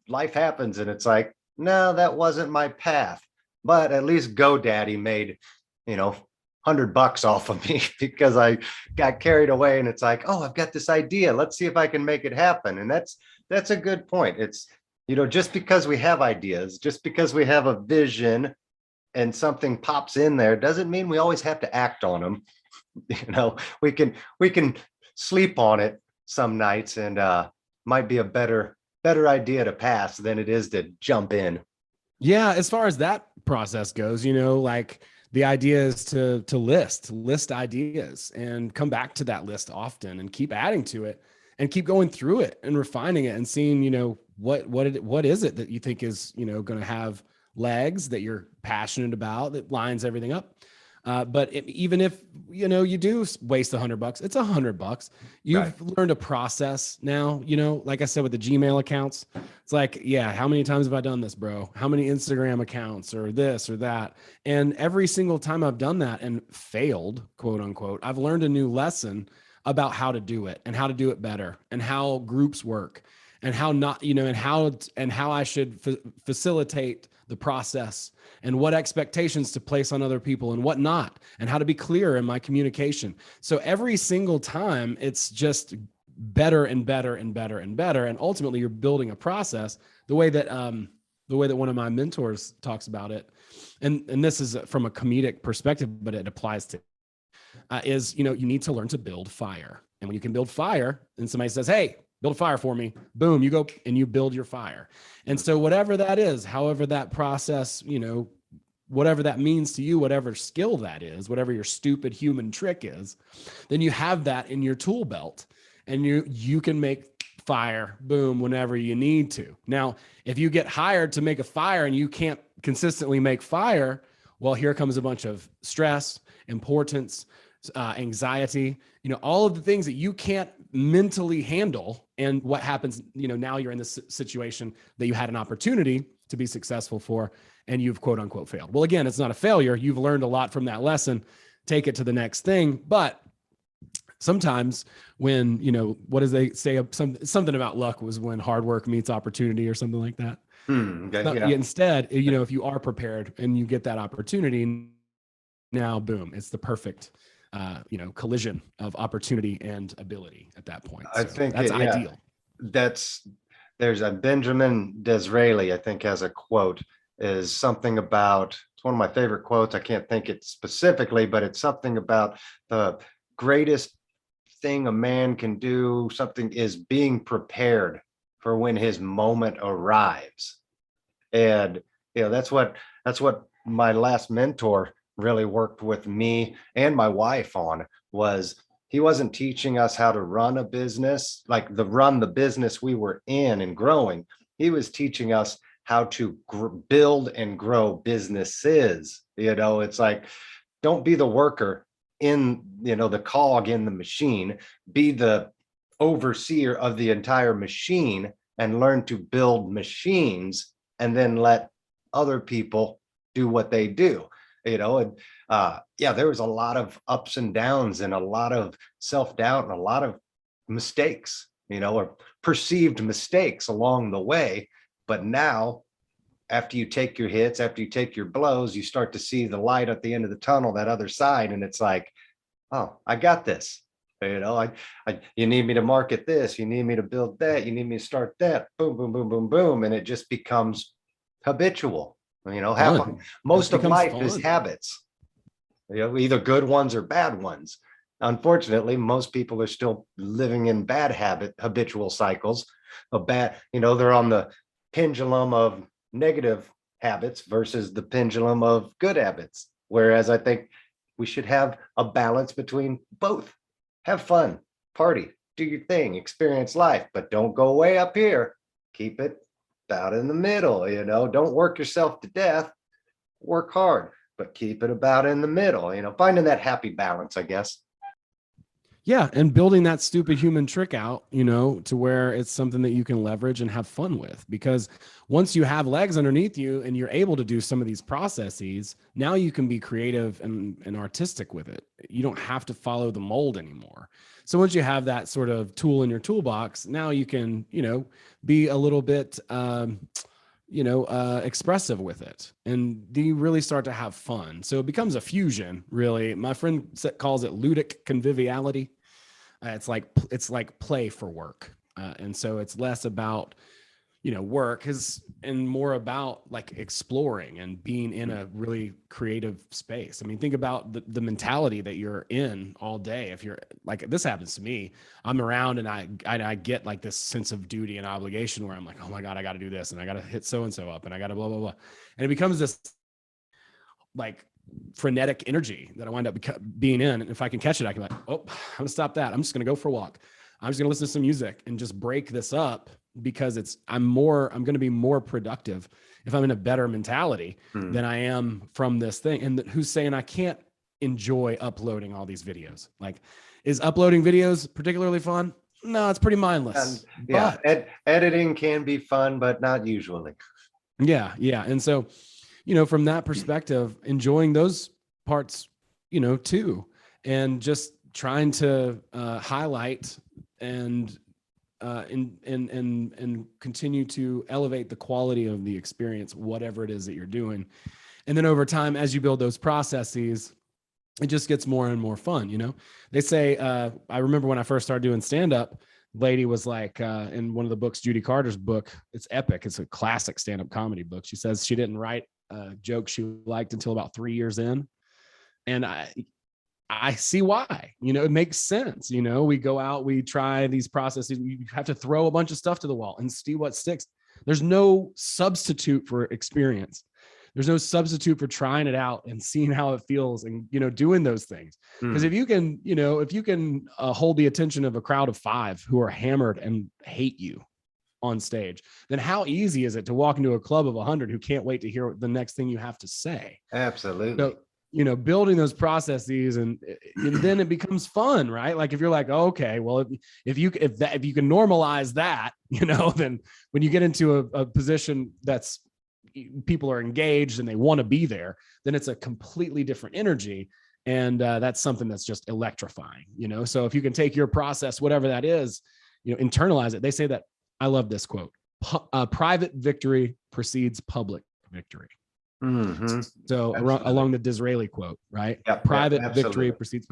life happens and it's like, no, that wasn't my path. But at least GoDaddy made, $100 off of me because I got carried away. And it's like, oh, I've got this idea. Let's see if I can make it happen. And that's a good point. It's, just because we have ideas, just because we have a vision and something pops in there, doesn't mean we always have to act on them. We can sleep on it some nights, and might be a better idea to pass than it is to jump in. Yeah. As far as that process goes, like the idea is to list ideas and come back to that list often and keep adding to it and keep going through it and refining it and seeing, what is it that you think is, going to have legs that you're passionate about that lines everything up. But even if, you do waste $100, it's $100. You've learned a process now, like I said, with the Gmail accounts, it's like, yeah, how many times have I done this, bro? How many Instagram accounts or this or that? And every single time I've done that and failed, quote unquote, I've learned a new lesson about how to do it and how to do it better and how groups work and how not, and how I should facilitate the process and what expectations to place on other people and what not, and how to be clear in my communication. So every single time it's just better and better and better and better. And ultimately you're building a process the way that one of my mentors talks about it. And this is from a comedic perspective, but it applies to is, you need to learn to build fire. And when you can build fire and somebody says, hey, build a fire for me, boom, you go and you build your fire. And so whatever that is, however that process, whatever that means to you, whatever skill that is, whatever your stupid human trick is, then you have that in your tool belt and you can make fire, boom, whenever you need to. Now, if you get hired to make a fire and you can't consistently make fire, well, here comes a bunch of stress, importance, anxiety, all of the things that you can't mentally handle. And what happens, now you're in this situation that you had an opportunity to be successful for, and you've quote unquote failed. Well, again, it's not a failure. You've learned a lot from that lesson. Take it to the next thing. But sometimes when, what does they say? Something about luck was when hard work meets opportunity or something like that. Okay, So, yeah. instead, if you are prepared and you get that opportunity, now, boom, it's the perfect, collision of opportunity and ability at that point. I So think that's ideal. There's a Benjamin Disraeli, I think, has a quote, is something about, it's one of my favorite quotes. I can't think it specifically, but it's something about the greatest thing a man can do, something is being prepared for when his moment arrives. And that's what my last mentor really worked with me and my wife on, was he wasn't teaching us how to run a business, like run the business we were in and growing. He was teaching us how to build and grow businesses. It's like, don't be the worker in, the cog in the machine, be the overseer of the entire machine and learn to build machines, and then let other people do what they do. There was a lot of ups and downs and a lot of self-doubt and a lot of mistakes, or perceived mistakes along the way. But now, after you take your hits, after you take your blows, you start to see the light at the end of the tunnel, that other side. And it's like, oh, I got this. You need me to market this, you need me to build that, you need me to start that, boom, boom, boom, boom, boom. And it just becomes habitual. Most of life is habits, either good ones or bad ones. Unfortunately, most people are still living in bad habitual cycles of bad, they're on the pendulum of negative habits versus the pendulum of good habits. Whereas I think we should have a balance between both. Have fun, party, do your thing, experience life, but don't go way up here. Keep it about in the middle, don't work yourself to death, work hard, but keep it about in the middle, finding that happy balance, I guess. Yeah. And building that stupid human trick out, to where it's something that you can leverage and have fun with, because once you have legs underneath you and you're able to do some of these processes, now you can be creative and artistic with it. You don't have to follow the mold anymore. So once you have that sort of tool in your toolbox, now you can, be a little bit, expressive with it, and you really start to have fun. So it becomes a fusion, really. My friend calls it ludic conviviality. It's like play for work. And so it's less about, work and more about like exploring and being in a really creative space. I mean, think about the mentality that you're in all day. If you're like, this happens to me, I'm around and I get like this sense of duty and obligation where I'm like, oh my God, I got to do this and I got to hit so-and-so up and I got to blah, blah, blah. And it becomes this like frenetic energy that I wind up being in. And if I can catch it, I can like, oh, I'm gonna stop that. I'm just going to go for a walk. I'm just gonna listen to some music and just break this up, because I'm going to be more productive if I'm in a better mentality than I am from this thing. And who's saying I can't enjoy uploading all these videos? Like, is uploading videos particularly fun? No, it's pretty mindless. Editing can be fun, but not usually. Yeah. And so, from that perspective, enjoying those parts, too, and just trying to highlight and continue to elevate the quality of the experience, whatever it is that you're doing. And then over time, as you build those processes, it just gets more and more fun. They say, I remember when I first started doing stand-up, lady was like, in one of the books, Judy Carter's book, it's epic. It's a classic stand-up comedy book. She says she didn't write a joke she liked until about 3 years in. And I see why, it makes sense. We go out, we try these processes, we have to throw a bunch of stuff to the wall and see what sticks. There's no substitute for experience. There's no substitute for trying it out and seeing how it feels and, doing those things. Because if you can hold the attention of a crowd of 5 who are hammered and hate you on stage, then how easy is it to walk into a club of 100 who can't wait to hear the next thing you have to say? Absolutely. So, building those processes and then it becomes fun, right? Like if you're like, oh, okay, well, if you can normalize that, then when you get into a position that's people are engaged and they want to be there, then it's a completely different energy. And that's something that's just electrifying, So if you can take your process, whatever that is, internalize it. They say that, I love this quote, private victory precedes public victory. Mm-hmm. So along the Disraeli quote, right? Yep, Private yep, victory precedes.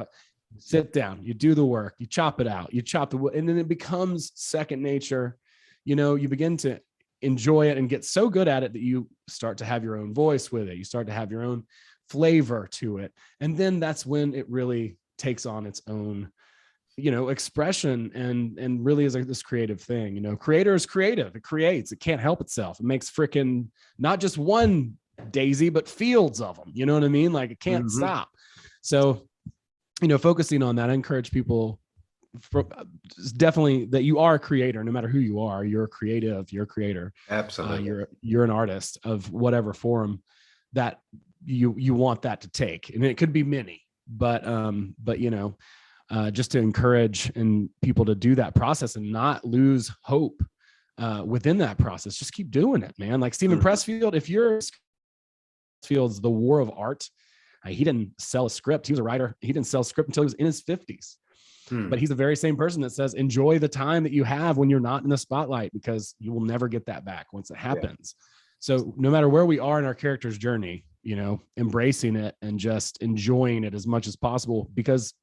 Sit down, you do the work, you chop it out, you chop the wood, and then it becomes second nature. You begin to enjoy it and get so good at it that you start to have your own voice with it. You start to have your own flavor to it. And then that's when it really takes on its own, expression and really is like this creative thing. Creator is creative. It creates, it can't help itself. It makes freaking not just one daisy, but fields of them. You know what I mean? Like it can't stop. So, focusing on that, I encourage people definitely that you are a creator, no matter who you are. You're a creative, you're a creator. Absolutely. You're an artist of whatever form that you want that to take. And it could be many, but just to encourage and people to do that process and not lose hope within that process. Just keep doing it, man. Like Stephen Pressfield, if you're Pressfield's The War of Art, he didn't sell a script. He was a writer. He didn't sell a script until he was in his 50s. But he's the very same person that says, enjoy the time that you have when you're not in the spotlight, because you will never get that back once it happens. Yeah. So no matter where we are in our character's journey, embracing it and just enjoying it as much as possible, because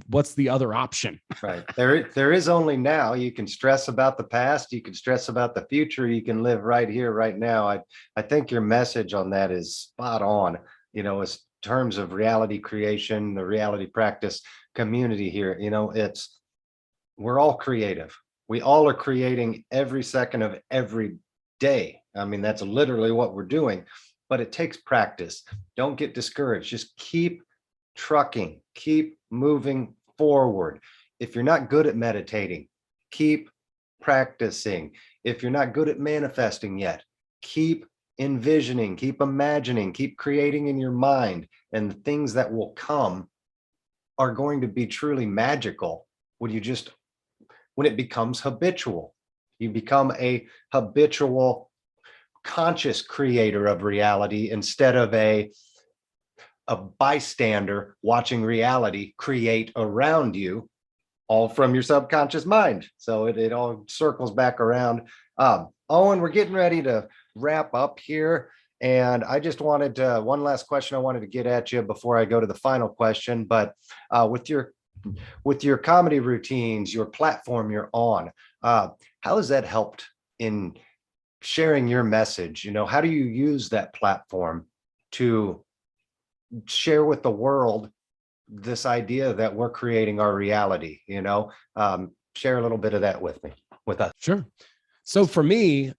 what's the other option? Right. There is only now. You can stress about the past. You can stress about the future. You can live right here, right now. I think your message on that is spot on, as terms of reality creation, the reality practice community here. We're all creative. We all are creating every second of every day. I mean, that's literally what we're doing, but it takes practice. Don't get discouraged. Just keep trucking, keep moving forward. If you're not good at meditating, keep practicing. If you're not good at manifesting yet, keep envisioning, keep imagining, keep creating in your mind, and the things that will come are going to be truly magical when it becomes habitual. You become a habitual conscious creator of reality instead of a bystander watching reality create around you, all from your subconscious mind. So it all circles back around. Owen, we're getting ready to wrap up here. And I just wanted one last question I wanted to get at you before I go to the final question. But with your comedy routines, your platform you're on, how has that helped in sharing your message? How do you use that platform to share with the world this idea that we're creating our reality? Share a little bit of that with us. Sure. So for me,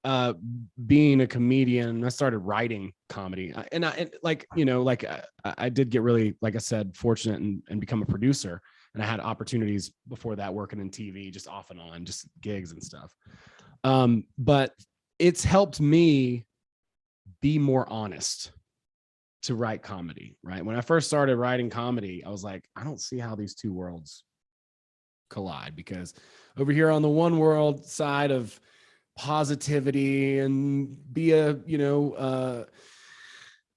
being a comedian, I started writing comedy, and I did get really, like I said, fortunate and become a producer. And I had opportunities before that working in TV, just off and on, just gigs and stuff. But it's helped me be more honest to write comedy, right? When I first started writing comedy, I was like, I don't see how these two worlds collide, because over here on the one world side of positivity and be a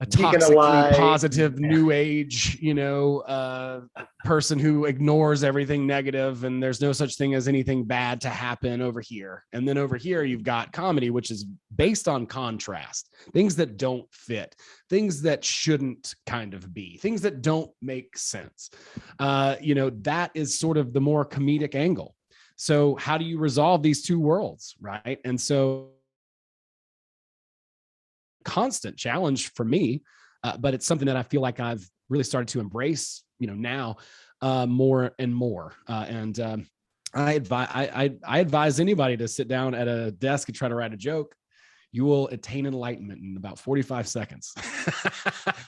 toxically positive new age person who ignores everything negative, and there's no such thing as anything bad to happen over here. And then over here you've got comedy, which is based on contrast, things that don't fit, things that shouldn't kind of be, things that don't make sense. That is sort of the more comedic angle. So how do you resolve these two worlds, right? And so constant challenge for me, but it's something that I feel like I've really started to embrace, now more and more. I advise anybody to sit down at a desk and try to write a joke. You will attain enlightenment in about 45 seconds.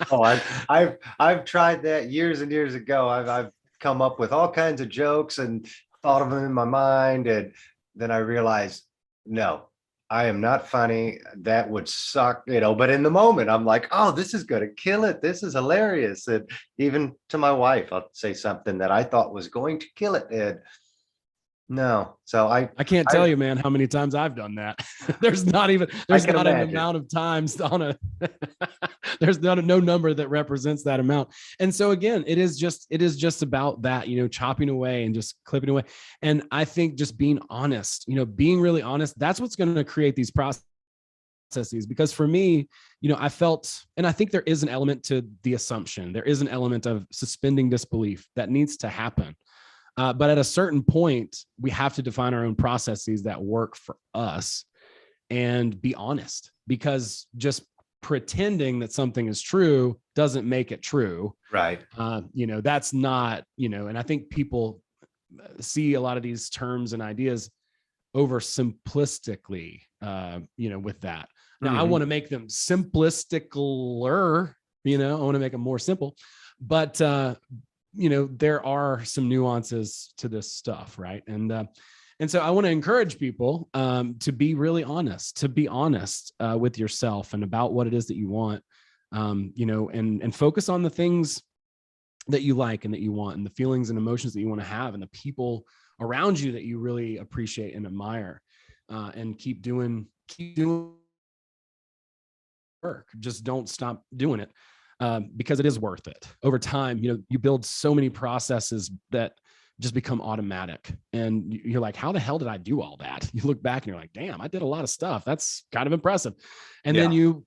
Oh, I've tried that years and years ago. I've come up with all kinds of jokes and thought of them in my mind, and then I realized, no, I am not funny. That would suck, but in the moment I'm like, oh, this is going to kill it. This is hilarious. And even to my wife, I'll say something that I thought was going to kill it. And no. So I can't tell you, man, how many times I've done that. there's not an amount of times on a there's no number that represents that amount. And so again, it is just about that, chopping away and just clipping away. And I think just being honest, being really honest, that's what's going to create these processes. Because for me, I felt, and I think there is an element to the assumption, there is an element of suspending disbelief that needs to happen. But at a certain point, we have to define our own processes that work for us and be honest, because just pretending that something is true doesn't make it true. Right. That's not, and I think people see a lot of these terms and ideas oversimplistically, with that. Now, I want to make them simplisticaler, I want to make them more simple, but, there are some nuances to this stuff. Right. And so I want to encourage people to be really honest, with yourself and about what it is that you want, and focus on the things that you like and that you want, and the feelings and emotions that you want to have, and the people around you that you really appreciate and admire, and keep doing work. Just don't stop doing it, because it is worth it. Over time, you build so many processes that just become automatic, and you're like, how the hell did I do all that? You look back and you're like, damn, I did a lot of stuff. That's kind of impressive. And then you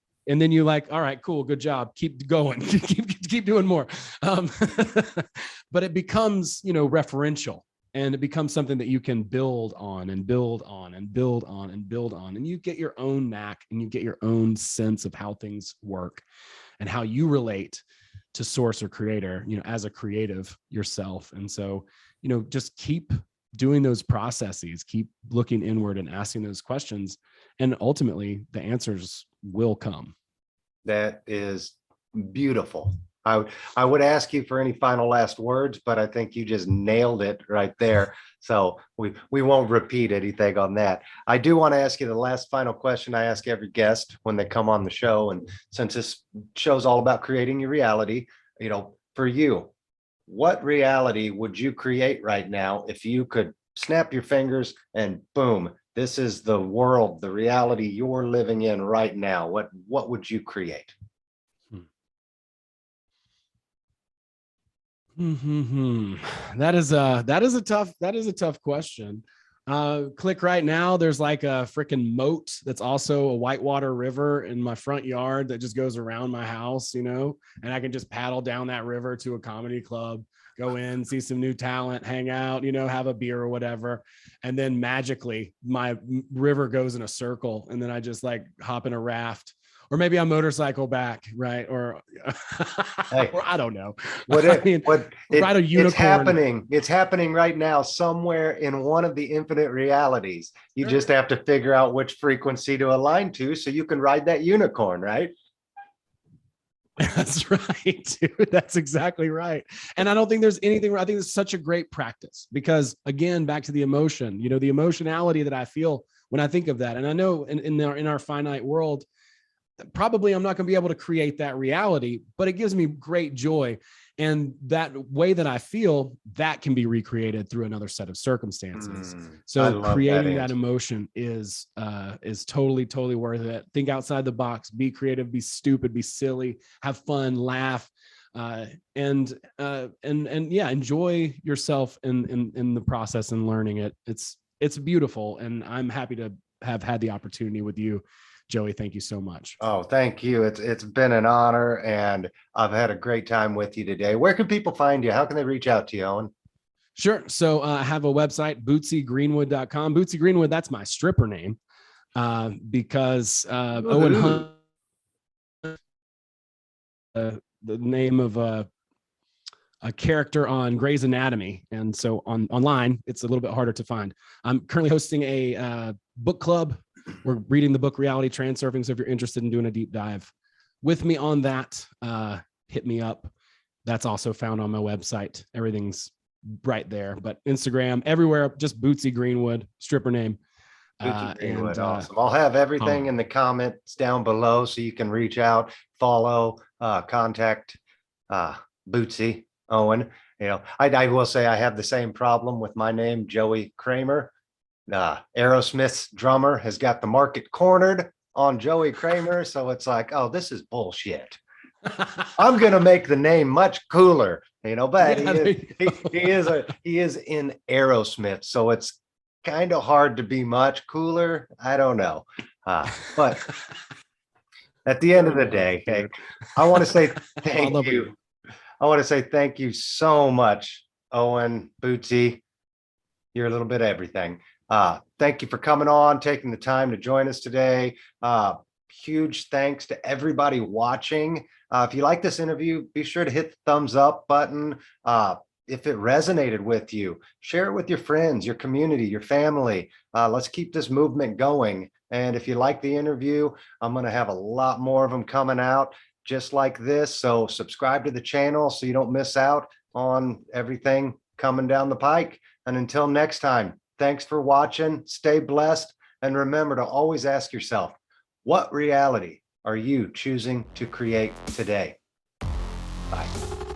like, all right, cool, good job. Keep going, keep doing more. But it becomes, referential, and it becomes something that you can build on and build on and build on and build on. And you get your own knack, and you get your own sense of how things work and how you relate to source or creator, as a creative yourself. And so, just keep doing those processes, keep looking inward and asking those questions. And ultimately the answers will come. That is beautiful. I would ask you for any final last words, but I think you just nailed it right there. So we won't repeat anything on that. I do want to ask you the last final question I ask every guest when they come on the show. And since this show's all about creating your reality, for you, what reality would you create right now if you could snap your fingers and boom, this is the world, the reality you're living in right now? What would you create? That is a tough question. Click right now. There's like a freaking moat that's also a whitewater river in my front yard that just goes around my house, and I can just paddle down that river to a comedy club, go in, see some new talent, hang out, have a beer or whatever. And then magically my river goes in a circle, and then I just like hop in a raft. Or maybe a motorcycle back, right? Or, or I don't know. Ride a unicorn. It's happening right now somewhere in one of the infinite realities. You just have to figure out which frequency to align to so you can ride that unicorn, right? That's right, dude. That's exactly right. And I don't think there's anything, I think it's such a great practice because, again, back to the emotion, the emotionality that I feel when I think of that. And I know in our finite world, probably I'm not going to be able to create that reality, but it gives me great joy. And that way that I feel, that can be recreated through another set of circumstances. So creating that emotion is totally, totally worth it. Think outside the box, be creative, be stupid, be silly, have fun, laugh, and enjoy yourself in the process and learning it. It's beautiful. And I'm happy to have had the opportunity with you, Joey. Thank you so much. Oh, thank you. It's been an honor, and I've had a great time with you today. Where can people find you? How can they reach out to you, Owen? Sure. So I have a website, bootsygreenwood.com. Bootsy Greenwood, that's my stripper name, because Owen Hunt, the name of a character on Grey's Anatomy. And so online, it's a little bit harder to find. I'm currently hosting a book club. We're reading the book Reality Transurfing. So if you're interested in doing a deep dive with me on that, hit me up. That's also found on my website. Everything's right there, but Instagram, everywhere, just Bootsy Greenwood, stripper name. Greenwood, awesome. I'll have everything in the comments down below so you can reach out, follow, contact Bootsy, Owen. I will say I have the same problem with my name, Joey Kramer. Aerosmith's drummer has got the market cornered on Joey Kramer, so it's like, oh, this is bullshit. I'm going to make the name much cooler, but Yeah, he is in Aerosmith. So it's kind of hard to be much cooler. I don't know. But at the end of the day, hey, I want to say thank you. I want to say thank you so much, Owen, Bootsy. You're a little bit of everything. Thank you for coming on, taking the time to join us today. Huge thanks to everybody watching. If you like this interview, be sure to hit the thumbs up button. If it resonated with you, share it with your friends, your community, your family. Let's keep this movement going. And if you like the interview, I'm going to have a lot more of them coming out just like this. So subscribe to the channel so you don't miss out on everything coming down the pike. And until next time, thanks for watching. Stay blessed. And remember to always ask yourself, what reality are you choosing to create today? Bye.